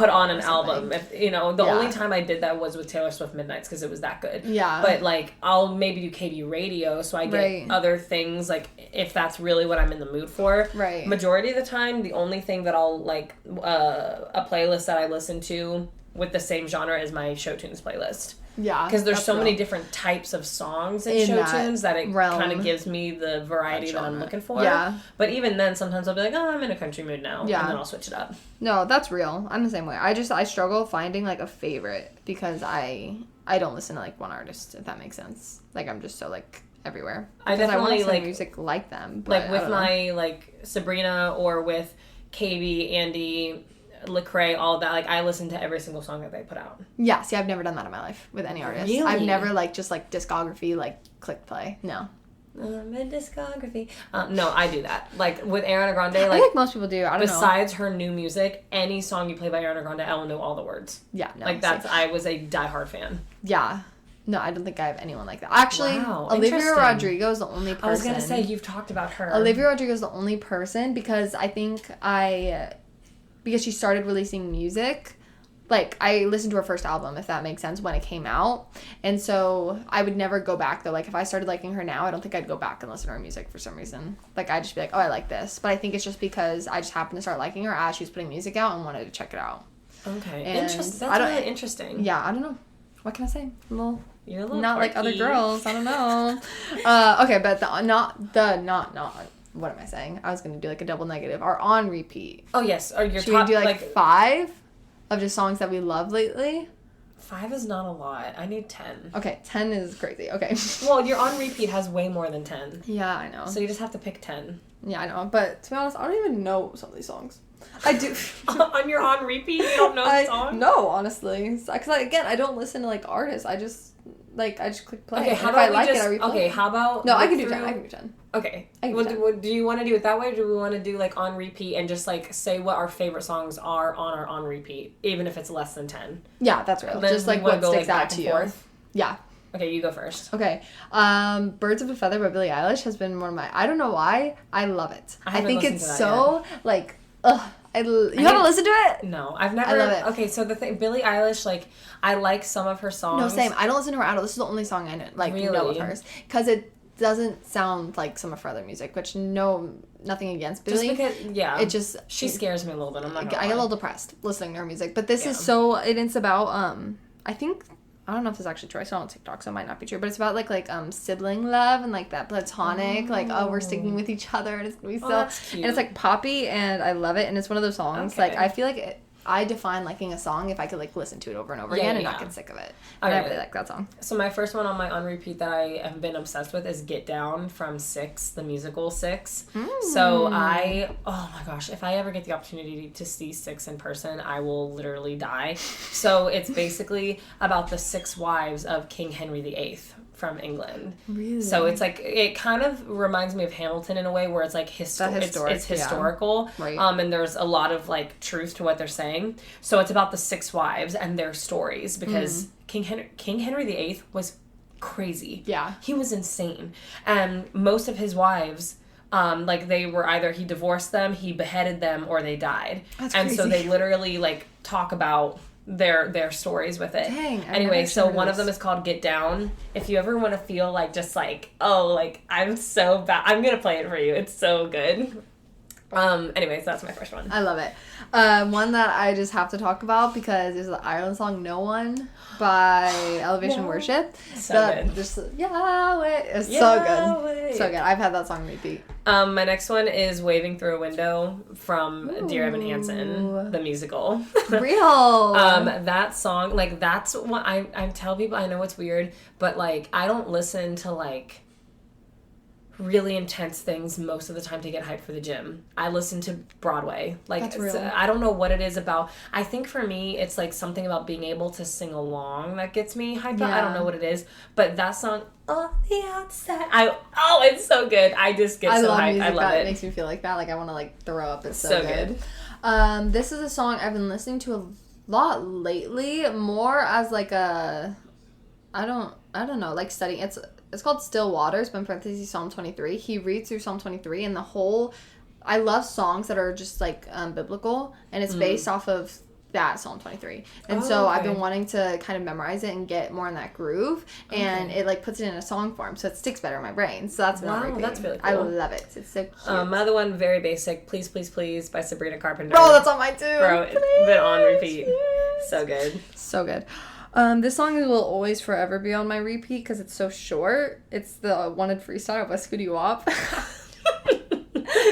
album. If, you know, the only time I did that was with Taylor Swift Midnights, because it was that good. Yeah. But, like, I'll maybe do KB radio, so I get other things, like, if that's really what I'm in the mood for. Right. Majority of the time, the only thing that I'll, like, a playlist that I listen to with the same genre is my Show Tunes playlist. Yeah. Because there's so many different types of songs in Show Tunes that it kind of gives me the variety that I'm looking for. Yeah. But even then, sometimes I'll be like, oh, I'm in a country mood now. Yeah. And then I'll switch it up. No, that's real. I'm the same way. I struggle finding, like, a favorite, because I don't listen to, like, one artist, if that makes sense. Like, I'm just so, like, everywhere. Because I want to listen to music like them. But like, with my, like, Sabrina or with KB, Andy, Lecrae, all of that, like, I listen to every single song that they put out. Yeah, see, I've never done that in my life with any artist. Really? I've never, like, just, like, discography, like, click play. No. My discography. No, I do that. Like, with Ariana Grande, like, I think most people do. I don't know. Besides her new music, any song you play by Ariana Grande, I will know all the words. Yeah, no. Like, I was a diehard fan. Yeah. No, I don't think I have anyone like that. Actually, Olivia Rodrigo is the only person. I was going to say, you've talked about her. Olivia Rodrigo is the only person, because I think because she started releasing music, like, I listened to her first album, if that makes sense, when it came out. And so I would never go back, though. Like, if I started liking her now, I don't think I'd go back and listen to her music for some reason. Like, I'd just be like, oh, I like this. But I think it's just because I just happened to start liking her as she was putting music out and wanted to check it out. Okay. That's really interesting. Yeah, I don't know. What can I say? You're a little not quirky. Like other girls. I don't know. Okay, but what am I saying? I was going to do, like, a double negative. Are on repeat. Oh, yes. Or your Should top, we do, like 5 of just songs that we love lately? 5 is not a lot. I need 10. Okay, 10 is crazy. Okay. Well, your on repeat has way more than 10. Yeah, I know. So you just have to pick 10. Yeah, I know. But to be honest, I don't even know some of these songs. I do. On your on repeat, you don't know the song? No, honestly. Because, again, I don't listen to, like, artists. I just click play. Okay, how about I replay. Okay, how about... No, I can do 10. I can do 10. Okay. Do you want to do it that way, or do we want to do, like, on repeat and just, like, say what our favorite songs are on our on repeat, even if it's less than 10? Yeah, that's real. Just, like, what sticks out to you. Forth? Yeah. Okay, you go first. Okay. Birds of a Feather by Billie Eilish has been one of my... I don't know why. I love it. I think it's so, like... Ugh. You haven't listened to it? No, I've never. I love it. Okay, so the thing, Billie Eilish, like, I like some of her songs. No, same. I don't listen to her at all. This is the only song I know, know of hers, because it doesn't sound like some of her other music. Which nothing against Billie. Just because, it just she scares me a little bit. I'm not gonna lie. I get a little depressed listening to her music, but this is so. It's about I think. I don't know if this is actually true. I saw it on TikTok, so it might not be true. But it's about like sibling love and like that platonic, like, oh, we're sticking with each other, and it's gonna be so. That's cute. And it's like poppy, and I love it. And it's one of those songs. Okay. Like, I feel like I define liking a song if I could, like, listen to it over and over again and not get sick of it. And I really like that song. So my first one on my on repeat that I have been obsessed with is "Get Down" from Six, the musical Six. So oh my gosh, if I ever get the opportunity to see Six in person, I will literally die. So it's basically about the 6 wives of King Henry VIII from England. Really? So it's like, it kind of reminds me of Hamilton in a way, where it's like it's historical. Yeah. Right. And there's a lot of, like, truth to what they're saying. So it's about the 6 wives and their stories, because King Henry VIII was crazy. Yeah. He was insane. And most of his wives, like, they were either he divorced them, he beheaded them, or they died. That's crazy. So they literally, like, talk about their stories with it. Dang, anyway, so one of them is called "Get Down." If you ever want to feel like, just like, oh, like, I'm so bad, I'm gonna play it for you. It's so good. Anyways, that's my first one. I love it. One that I just have to talk about because it's the Ireland song "No One" by Elevation Worship. So good. Just Yahweh. It's so good. So good. I've had that song on repeat. My next one is "Waving Through a Window" from Dear Evan Hansen, the musical. Real. That song, like, that's what I tell people. I know it's weird, but like, I don't listen to like really intense things most of the time to get hyped for the gym. I listen to Broadway. Like, That's real. I don't know what it is about. I think for me, it's like something about being able to sing along that gets me hyped up. I don't know what it is, but that song, "On the Outside," it's so good. I just get so hyped. I love it. It makes me feel like that. Like I want to like throw up. It's so good. This is a song I've been listening to a lot lately, more as like a, I don't know, like studying. It's called Still Waters, but in parentheses Psalm 23. He reads through Psalm 23, and I love songs that are just like biblical, and it's based off of that Psalm 23. And so I've been wanting to kind of memorize it and get more in that groove, and it like puts it in a song form, so it sticks better in my brain. So that's that's really cool. I love it. It's so cute. My other one, very basic, "Please, Please, Please" by Sabrina Carpenter. Bro, that's on mine too. Bro, it's been on repeat. Please. So good. So good. This song will always forever be on my repeat because it's so short. It's the Wanted Freestyle by Scooty Wop.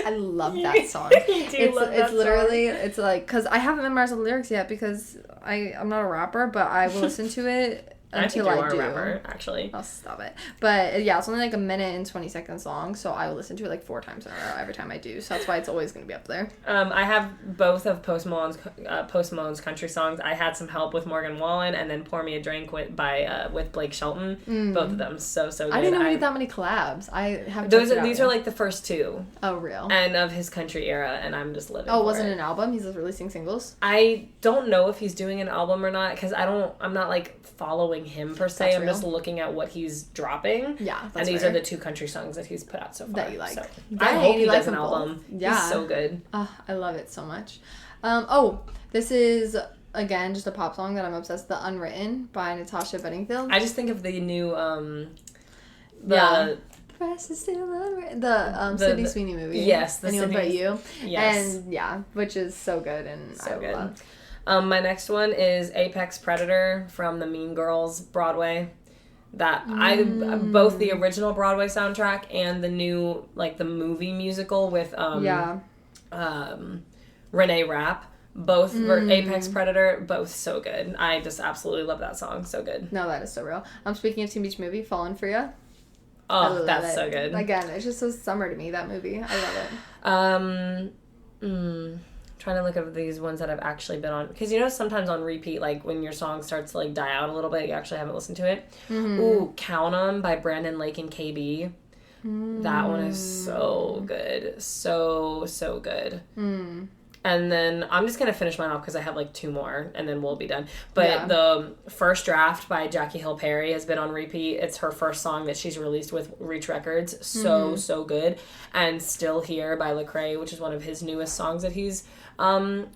I love that song. It's literally, it's like, because I haven't memorized the lyrics yet because I'm not a rapper, but I will listen to it until I do. A rapper, actually. I'll stop it. But yeah, it's only like 1:20 long, so I will listen to it like 4 times in a row every time I do. So that's why it's always going to be up there. I have both of Post Malone's country songs. I Had Some Help with Morgan Wallen, and then Pour Me a Drink with Blake Shelton. Both of them so good. I didn't know we had that many collabs. I have these are like the first 2. Oh, real? And of his country era, and I'm just living. Oh, it wasn't an album? He's just releasing singles? I don't know if he's doing an album or not because I'm not like following him per se. I'm just looking at what he's dropping. Yeah, that's and these are the 2 country songs that he's put out so far. That you like. So I hope he does an album. Yeah. He's so good. I love it so much. This is, again, just a pop song that I'm obsessed with. The Unwritten by Natasha Bedingfield. I just think of the new, The rest is still unwritten. The Sydney Sweeney movie. Yes. The Anyone But You. Yes. And yeah, which is so good and so good. Love. My next one is Apex Predator from the Mean Girls Broadway. That both the original Broadway soundtrack and the new, like, the movie musical with Renee Rapp. Both Apex Predator, both so good. I just absolutely love that song. So good. No, that is so real. Speaking of Teen Beach Movie, Fallen for Ya. Oh, that's so good. Again, it's just so summer to me, that movie. I love it. Trying to look at these ones that I've actually been on, because you know sometimes on repeat, like when your song starts to like die out a little bit, you actually haven't listened to it. Ooh, Count 'Em by Brandon Lake and KB. That one is so good, so good. And then I'm just gonna finish mine off because I have like 2 more, and then we'll be done. But the First Draft by Jackie Hill Perry has been on repeat. It's her first song that she's released with Reach Records. So good. And Still Here by Lecrae, which is one of his newest songs that he's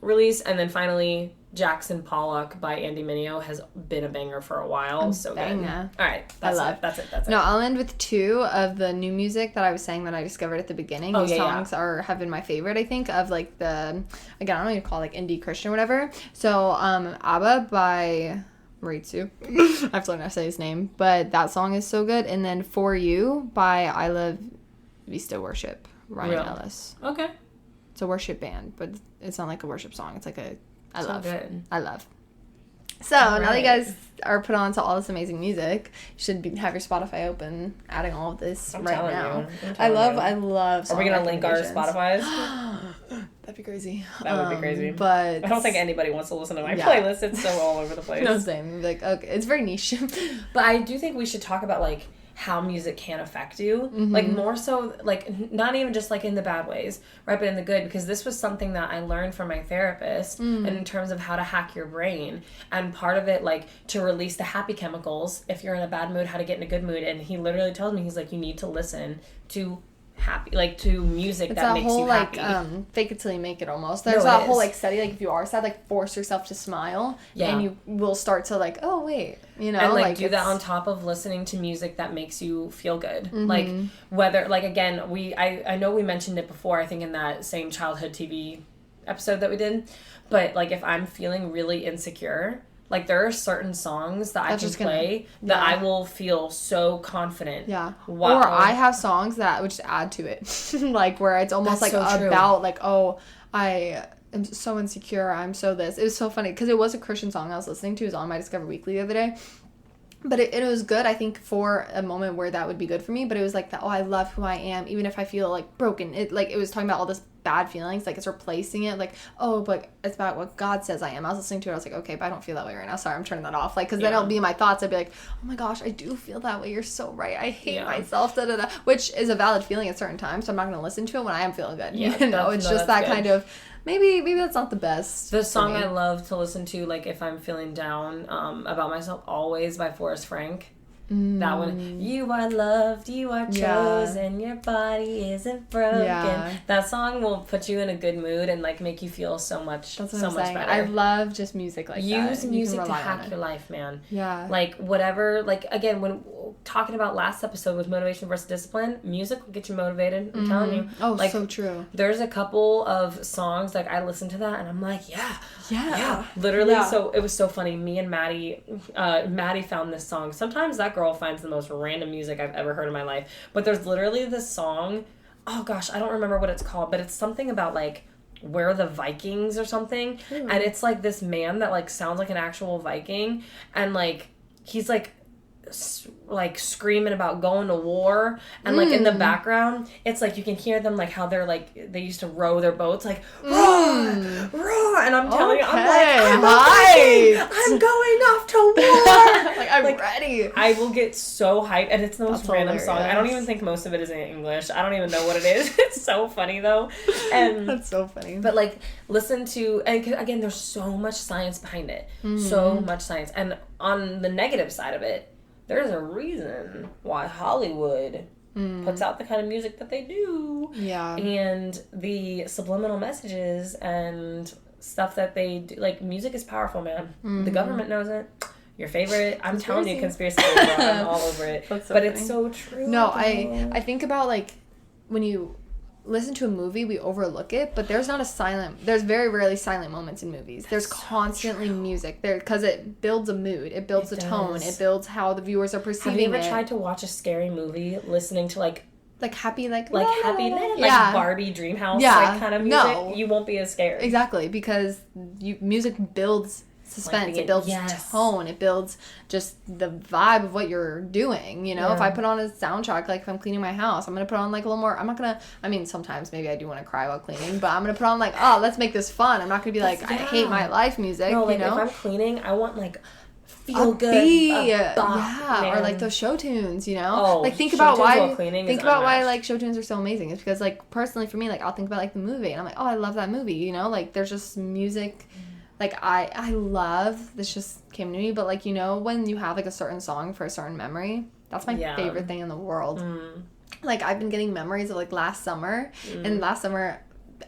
released. And then finally, Jackson Pollock by Andy Mineo has been a banger for a while. So good. All right, that's it. No, I'll end with 2 of the new music that I was saying that I discovered at the beginning. These songs have been my favorite, I think, of like again, I don't know what you call it, like indie Christian or whatever. So ABBA by Maritzu. I have to learn how to say his name, but that song is so good. And then For You by I Love Vista Worship, Ryan Ellis. Okay. It's a worship band, but it's not like a worship song. It's like I love. So now that you guys are put on to all this amazing music, you should have your Spotify open, adding all of this right now. I love. Are we gonna link our Spotify's? That'd be crazy. That would be crazy. But I don't think anybody wants to listen to my playlist. It's so all over the place. No, same. Like, okay, it's very niche. But I do think we should talk about like how music can affect you, like more so, like not even just like in the bad ways, right, but in the good, because this was something that I learned from my therapist and in terms of how to hack your brain, and part of it, like to release the happy chemicals if you're in a bad mood, how to get in a good mood. And he literally tells me, he's like, you need to listen to happy, like to music that makes you happy. Fake it till you make it almost. There's that whole like study, like if you are sad, like force yourself to smile, and you will start to like, oh wait, you know, and like do that on top of listening to music that makes you feel good. Like whether like again I know we mentioned it before, I think in that same childhood TV episode that we did, but like if I'm feeling really insecure, like there are certain songs that I can play that I will feel so confident. Yeah. Wow. Or I have songs that would just add to it. Like where it's almost like about like, oh, I am so insecure. I'm so this. It was so funny because it was a Christian song I was listening to. It was on my Discover Weekly the other day. But it was good, I think, for a moment where that would be good for me. But it was like, I love who I am, even if I feel, like, broken. It was talking about all this bad feelings. Like, it's replacing it. Like, oh, but it's about what God says I am. I was listening to it. I was like, okay, but I don't feel that way right now. Sorry, I'm turning that off. Like, because then it'll be in my thoughts. I'd be like, oh, my gosh, I do feel that way. You're so right. I hate myself, da-da-da. Which is a valid feeling at certain times. So I'm not going to listen to it when I am feeling good. Yeah, you know, it's just that good. Kind of... Maybe that's not the best. The song I love to listen to, like, if I'm feeling down, About Myself, Always by Forrest Frank. That one, you are loved, you are chosen, your body isn't broken. Yeah. That song will put you in a good mood and like make you feel so much better. I love just music like that. Use music to hack your life, man. Yeah. Like whatever, like again, when talking about last episode with motivation versus discipline, music will get you motivated. I'm telling you. Oh, like, so true. There's a couple of songs like I listen to that and I'm like, yeah, literally. Yeah. So it was so funny. Me and Maddie found this song. Sometimes that girl finds the most random music I've ever heard in my life. But there's literally this song, oh gosh, I don't remember what it's called, but it's something about like We're the Vikings or something. And it's like this man that like sounds like an actual Viking and like he's like screaming about going to war and like in the background it's like you can hear them like how they're like they used to row their boats like roar and I'm telling you I'm going off to war. Like I'm ready. I will get so hyped and it's the most random song. I don't even think most of it is in English. I don't even know what it is. It's so funny though. And that's so funny. But like listen to, and again there's so much science behind it. So much science. And on the negative side of it, there's a reason why Hollywood puts out the kind of music that they do. Yeah. And the subliminal messages and stuff that they do. Like, music is powerful, man. The government knows it. Your favorite, I'm telling you, conspiracy theory, I'm all over it. But funny. It's so true. No, I think about, like, when you listen to a movie, we overlook it, but there's very rarely silent moments in movies. There's constantly music there because it builds a mood, it builds a tone, it builds how the viewers are perceiving it. Have you ever tried to watch a scary movie listening to like happy like Barbie Dreamhouse like kind of music? No. You won't be as scared. Exactly, because music builds suspense, it builds tone, it builds just the vibe of what you're doing, you know. If I put on a soundtrack, like if I'm cleaning my house, I'm gonna put on like a little more, I'm not gonna, I mean sometimes maybe I do want to cry while cleaning, but I'm gonna put on like, oh, let's make this fun. I'm not gonna be like, I hate my life music. No, like, you know, if I'm cleaning, I want like feel good, or like those show tunes, you know. Like think about why like show tunes are so amazing. It's because like personally for me, like I'll think about like the movie and I'm like, oh, I love that movie, you know. Like there's just music. Like, I love, this just came to me, but, like, you know, when you have, like, a certain song for a certain memory, that's my favorite thing in the world. Like, I've been getting memories of, like, last summer, and last summer,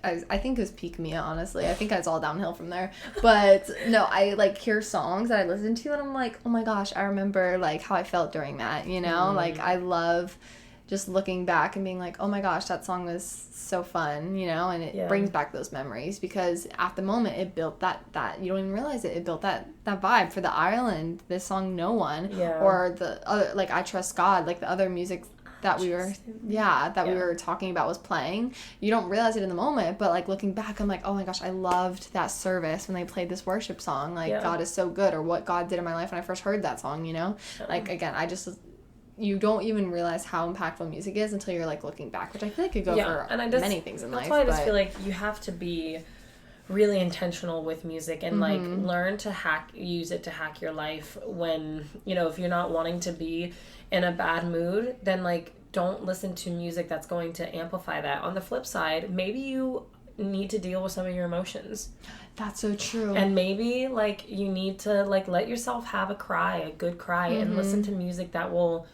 I think it was peak Mia, honestly. I think it's all downhill from there. But, no, I, like, hear songs that I listen to, and I'm like, oh my gosh, I remember, like, how I felt during that, you know? Like, I love just looking back and being like, oh my gosh, that song was so fun, you know, and it brings back those memories because at the moment it built that you don't even realize it built that vibe for the Ireland, this song No One, or the other, like I Trust God, like the other music that we were talking about was playing. You don't realize it in the moment, but like looking back, I'm like, oh my gosh, I loved that service when they played this worship song, like God is so good, or what God did in my life when I first heard that song, you know. Like again, you don't even realize how impactful music is until you're like looking back, which I feel like could go for many things in life. That's why I just feel like you have to be really intentional with music and like learn to use it to hack your life when, you know, if you're not wanting to be in a bad mood, then like don't listen to music that's going to amplify that. On the flip side, maybe you need to deal with some of your emotions. That's so true. And maybe like you need to like let yourself have a good cry and listen to music that will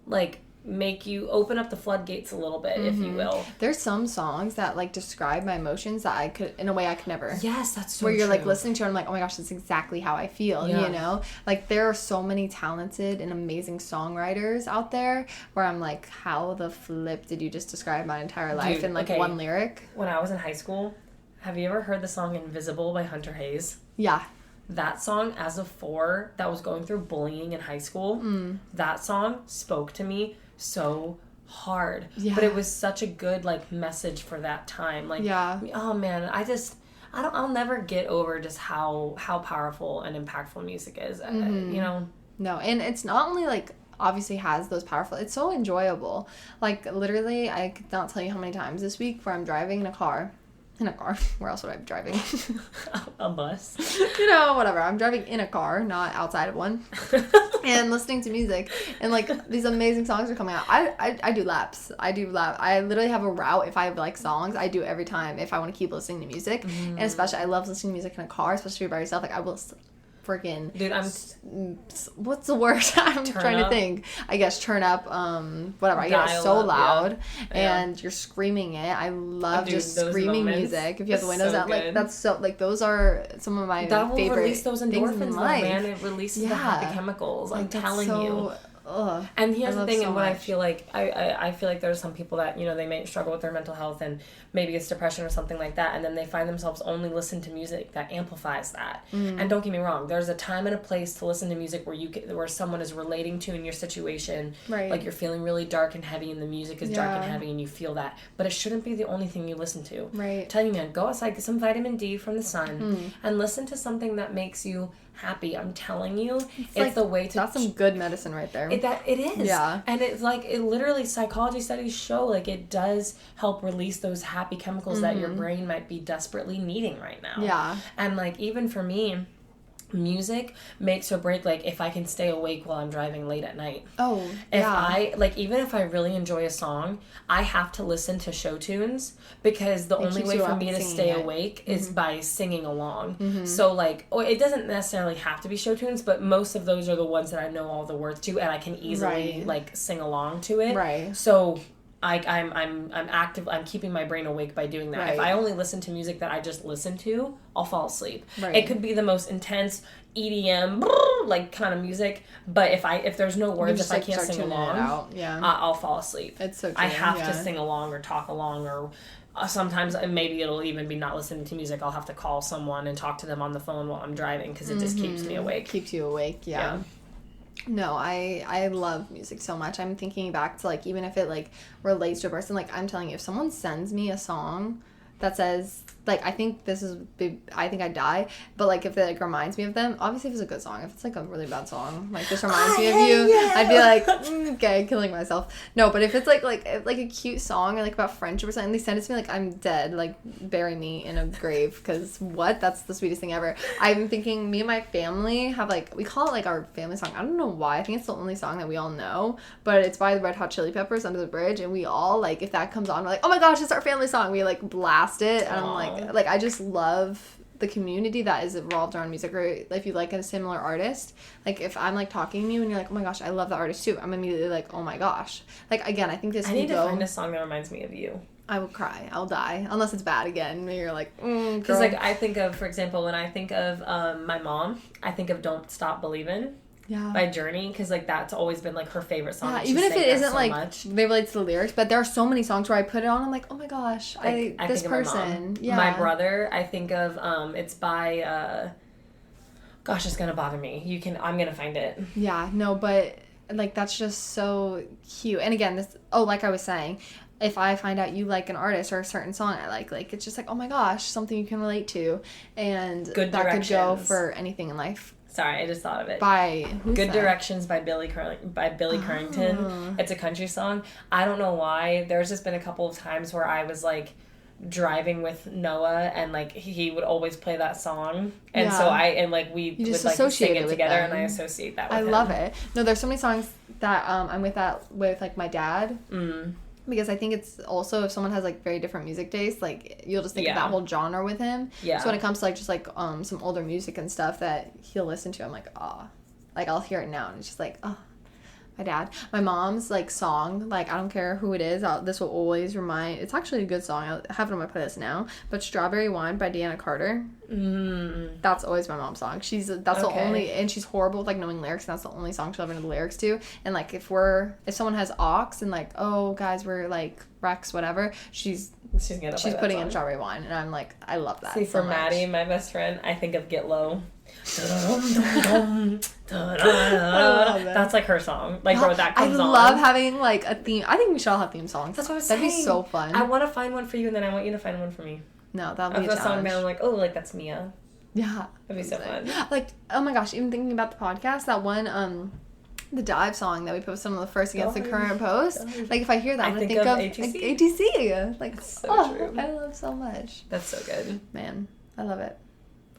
like make you open up the floodgates a little bit, if you will. There's some songs that like describe my emotions that I could, in a way I could never. Yes, that's so where you're true. like listening to it, I'm like, oh my gosh, that's exactly how I feel. You know, like there are so many talented and amazing songwriters out there where I'm like, how the flip did you just describe my entire life in like one lyric? When I was in high school, have you ever heard the song Invisible by Hunter Hayes? Yeah. That song, as a 4 that was going through bullying in high school, that song spoke to me so hard. Yeah. But it was such a good like message for that time. Like, oh man, I'll never get over just how powerful and impactful music is. You know? No, and it's not only like obviously has those powerful, it's so enjoyable. Like literally, I could not tell you how many times this week where I'm driving in a car, where else would I be driving? A bus. You know, whatever. I'm driving in a car, not outside of one, and listening to music, and like these amazing songs are coming out. I do laps. I literally have a route. If I like songs, I do every time if I want to keep listening to music. And especially I love listening to music in a car, especially if you're by yourself. Like I will freaking, dude, what's the word? I'm trying to think. I guess turn up, whatever. I get it so loud, and you're screaming it. I love just screaming music. If you have the windows out, like that's so like those are some of my favorite. That will release those endorphins, man. It releases the happy chemicals. I'm telling you. Ugh, and here's the thing, and what I feel like, I feel like there's some people that, you know, they may struggle with their mental health and maybe it's depression or something like that, and then they find themselves only listening to music that amplifies that. And don't get me wrong, there's a time and a place to listen to music where someone is relating to in your situation, right? Like you're feeling really dark and heavy and the music is dark and heavy and you feel that, but it shouldn't be the only thing you listen to. Right. I'm telling you, man, go outside, get some vitamin D from the sun and listen to something that makes you happy. I'm telling you, it's like, the way to. That's some good medicine right there. It is. Yeah. And it's like, it literally, psychology studies show like it does help release those happy chemicals that your brain might be desperately needing right now. Yeah. And like even for me, music makes or break, like if I can stay awake while I'm driving late at night. Oh, if I like, even if I really enjoy a song, I have to listen to show tunes because the only way for me to stay awake is by singing along. So like, it doesn't necessarily have to be show tunes, but most of those are the ones that I know all the words to and I can easily like sing along to it. Right. So I'm active. I'm keeping my brain awake by doing that. Right. If I only listen to music that I just listen to, I'll fall asleep. Right. It could be the most intense EDM like kind of music, but if there's no words, if I can't sing along, I'll fall asleep. It's so true. I have to sing along or talk along or. Sometimes maybe it'll even be not listening to music. I'll have to call someone and talk to them on the phone while I'm driving because it just keeps me awake. Keeps you awake, yeah. No, I love music so much. I'm thinking back to, like, even if it, like, relates to a person, like, I'm telling you, if someone sends me a song that says, like, I think I die, but, like, if it, like, reminds me of them, obviously if it's a good song, if it's, like, a really bad song, like, this reminds me of you, I'd be like, okay, killing myself. No, but if it's, like a cute song or, like, about friendship or something, they send it to me, like, I'm dead, like, bury me in a grave, because what? That's the sweetest thing ever. I'm thinking me and my family have, like, we call it, like, our family song. I don't know why. I think it's the only song that we all know, but it's by the Red Hot Chili Peppers, Under the Bridge, and we all, like, if that comes on, we're like, oh my gosh, it's our family song. We, like, blast it, and I'm like, I just love the community that is revolved around music. Or if you like a similar artist, like if I'm like talking to you and you're like, oh my gosh, I love the artist too, I'm immediately like, oh my gosh. Like again, I think I need to find a song that reminds me of you. I will cry. I'll die unless it's bad again. You're like, because like I think of, for example, when I think of my mom, I think of "Don't Stop Believin'." Yeah. By Journey, because like that's always been like her favorite song. Yeah, even if it isn't so like they relate to the lyrics, but there are so many songs where I put it on, I'm like, oh my gosh, I this think person. Of my mom. Yeah. My brother, I think of it's by gosh, it's gonna bother me. I'm gonna find it. Yeah, no, but like that's just so cute. And again, like I was saying, if I find out you like an artist or a certain song I like it's just like, oh my gosh, something you can relate to, and Good that could go for anything in life. Sorry, I just thought of it. By who's Good that? Directions by Billy Currington. It's a country song. I don't know why. There's just been a couple of times where I was like driving with Noah and like he would always play that song. And so we would like sing it together them. And I associate that with him. I love it. No, there's so many songs that I'm with like my dad. Because I think it's also, if someone has, like, very different music tastes, like, you'll just think of that whole genre with him. Yeah. So when it comes to, like, just, like, some older music and stuff that he'll listen to, I'm like, ah. Like, I'll hear it now, and it's just like, oh, My dad. My mom's, like, song, like, I don't care who it is, this will always remind... It's actually a good song. I have it on my playlist now. But Strawberry Wine by Deanna Carter. That's always my mom's song. That's the only... And she's horrible with, like, knowing lyrics, and that's the only song she'll ever know the lyrics to. And, like, if someone has aux and, like, oh, guys, we're, like, Rex, whatever, she's putting in Strawberry Wine. And I'm like, I love that. See, for Maddie, my best friend, I think of Get Low. That's like her song. Like, bro, that comes on. I love having, like, a theme. I think we should all have theme songs. That's what I was saying. That'd be so fun. I want to find one for you, and then I want you to find one for me. No, that'll be a challenge. song that I'm like, oh, like, that's Mia. Yeah. That'd be so fun. Like, oh my gosh, even thinking about the podcast, that one, the dive song that we posted on the first Against the Current post. Like, if I hear that, I'm going to think of ATC. Like, so true. I love so much. That's so good. Man, I love it.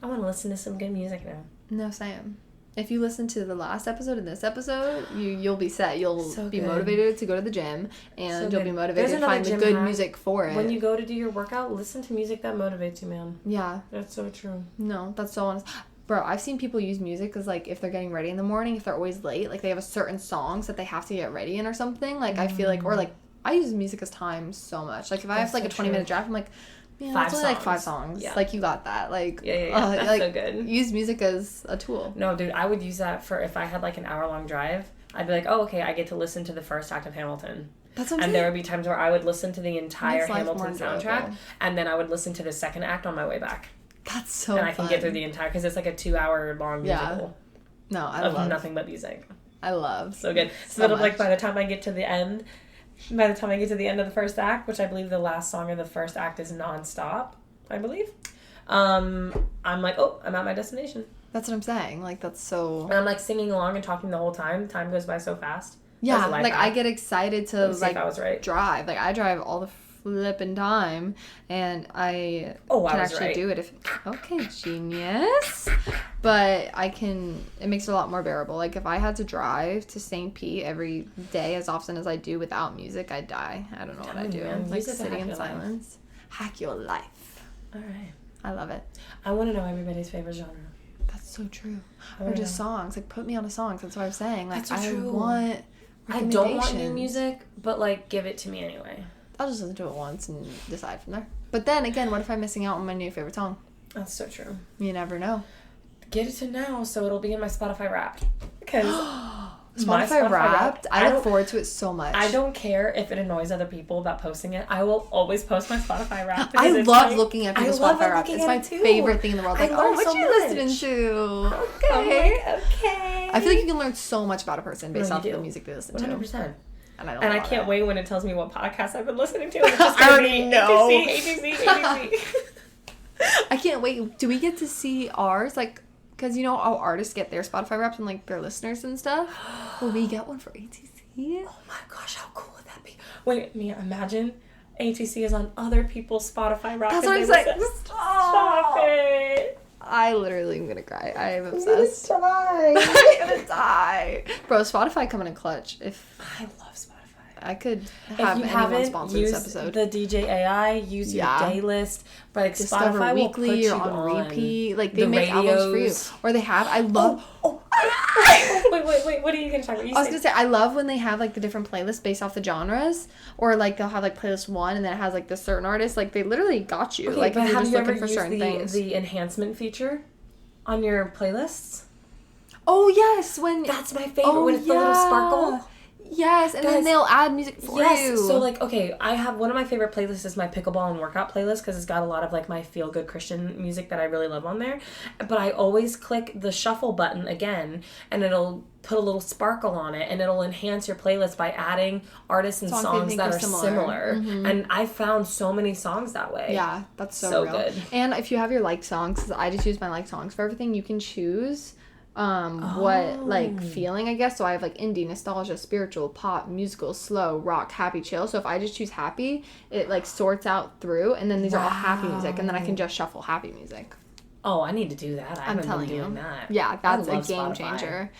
I want to listen to some good music now. No, Sam. If you listen to the last episode and this episode, you'll be set. You'll be motivated to go to the gym, and you'll be motivated to find the good music for it. When you go to do your workout, listen to music that motivates you, man. Yeah. That's so true. No, that's so honest. Bro, I've seen people use music as, like, if they're getting ready in the morning, if they're always late, like, they have a certain songs that they have to get ready in or something. Like, I feel like, or, like, I use music as time so much. Like, if I have, like, a 20-minute drive, I'm like... Yeah, that's only like 5 songs. Yeah. Like, you got that. Like, that's like, so good. Use music as a tool. No, dude, I would use that for if I had like an hour-long drive. I'd be like, oh, okay, I get to listen to the first act of Hamilton. That's what I'm saying. And there would be times where I would listen to the entire Hamilton soundtrack, and then I would listen to the second act on my way back. That's so fun. And I can get through the entire, because it's like a 2-hour-long musical. No, I love nothing but music. I love. So good. So that, like, by the time I get to the end of the first act, which I believe the last song of the first act is Non-Stop, I believe. I'm like, oh, I'm at my destination. That's what I'm saying. Like, that's so... And I'm, like, singing along and talking the whole time. Time goes by so fast. Yeah, like, I get excited to, like, I was right. drive. Like, I drive all the flipping time, and I can actually do it if... Okay, genius. But it makes it a lot more bearable. Like, if I had to drive to St. Pete every day as often as I do without music, I'd die. I don't know what I'd do. Like, sitting in silence. Hack your life. All right. I love it. I want to know everybody's favorite genre. That's so true. Or just songs. Like, put me on a song. That's what I'm saying. Like, That's so true. I don't want new music, but, like, give it to me anyway. I'll just listen to it once and decide from there. But then, again, what if I'm missing out on my new favorite song? That's so true. You never know. Get it to now, so it'll be in my Spotify Wrapped. Because... Spotify Wrapped, I look forward to it so much. I don't care if it annoys other people about posting it. I will always post my Spotify Wrapped. I love looking at people's Spotify Wrapped. It's my favorite thing in the world. Like, oh, what you listening to? Okay. I feel like you can learn so much about a person based off of the music they listen to. 100%. And I can't wait when it tells me what podcast I've been listening to. It's just I already know. ATC. I can't wait. Do we get to see ours? Like... Because, you know, how artists get their Spotify Wrapped and, like, their listeners and stuff? Will we get one for ATC? Oh, my gosh. How cool would that be? Wait, Mia, imagine ATC is on other people's Spotify Wrapped. That's what I'm saying. Stop it. I literally am going to cry. I am obsessed. I'm going to die. Bro, Spotify coming in clutch. I love Spotify. I could have anyone sponsor this episode. The DJ AI, use your day list. But like Discover Spotify Weekly, will put you're you on repeat. Like, they the make albums for you. Or they have, I love... Wait, what are you going to talk about? I was going to say, I love when they have, like, the different playlists based off the genres. Or, like, they'll have, like, playlist 1, and then it has, like, the certain artist. Like, they literally got you. Okay, like, but if you're have just you looking ever for certain things. The enhancement feature on your playlists? Oh, yes. That's my favorite. When it's the little sparkle. Yes, and then they'll add music for you. So, like, okay, I have one of my favorite playlists is my pickleball and workout playlist because it's got a lot of, like, my feel-good Christian music that I really love on there. But I always click the shuffle button again, and it'll put a little sparkle on it, and it'll enhance your playlist by adding artists and songs that are similar. Mm-hmm. And I found so many songs that way. Yeah, that's so good. And if you have your liked songs, because I just use my liked songs for everything, you can choose... what, like, feeling, I guess. So I have, like, indie, nostalgia, spiritual, pop, musical, slow, rock, happy, chill. So if I just choose happy, it, like, sorts out through, and then these are all happy music, and then I can just shuffle happy music. Oh, I need to do that. I'm telling you. That. Yeah, that's a game changer.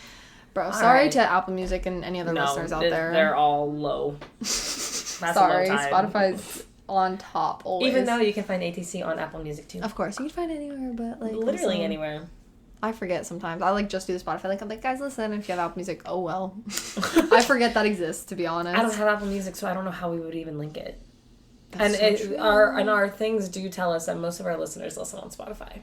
Bro, sorry to Apple Music and any other listeners out there. They're all low. Sorry, Spotify's on top always. Even though you can find ATC on Apple Music, too. Of course, you can find it anywhere, but, like... Literally anywhere. I forget sometimes. I just do the Spotify. I'm like, guys, listen. If you have Apple Music, oh well. I forget that exists, to be honest. I don't have Apple Music, so I don't know how we would even link it. That's our things do tell us that most of our listeners listen on Spotify.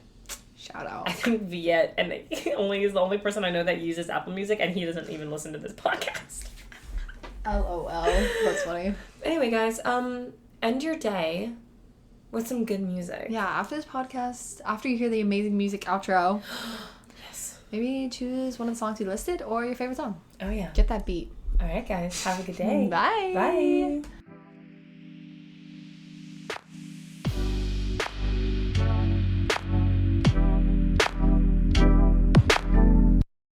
Shout out. I think Viet is the only person I know that uses Apple Music, and he doesn't even listen to this podcast. LOL. That's funny. Anyway, guys, end your day with some good music. Yeah, after this podcast, after you hear the amazing music outro, yes, maybe choose one of the songs you listed or your favorite song. Oh, yeah. Get that beat. All right, guys. Have a good day. Bye. Bye.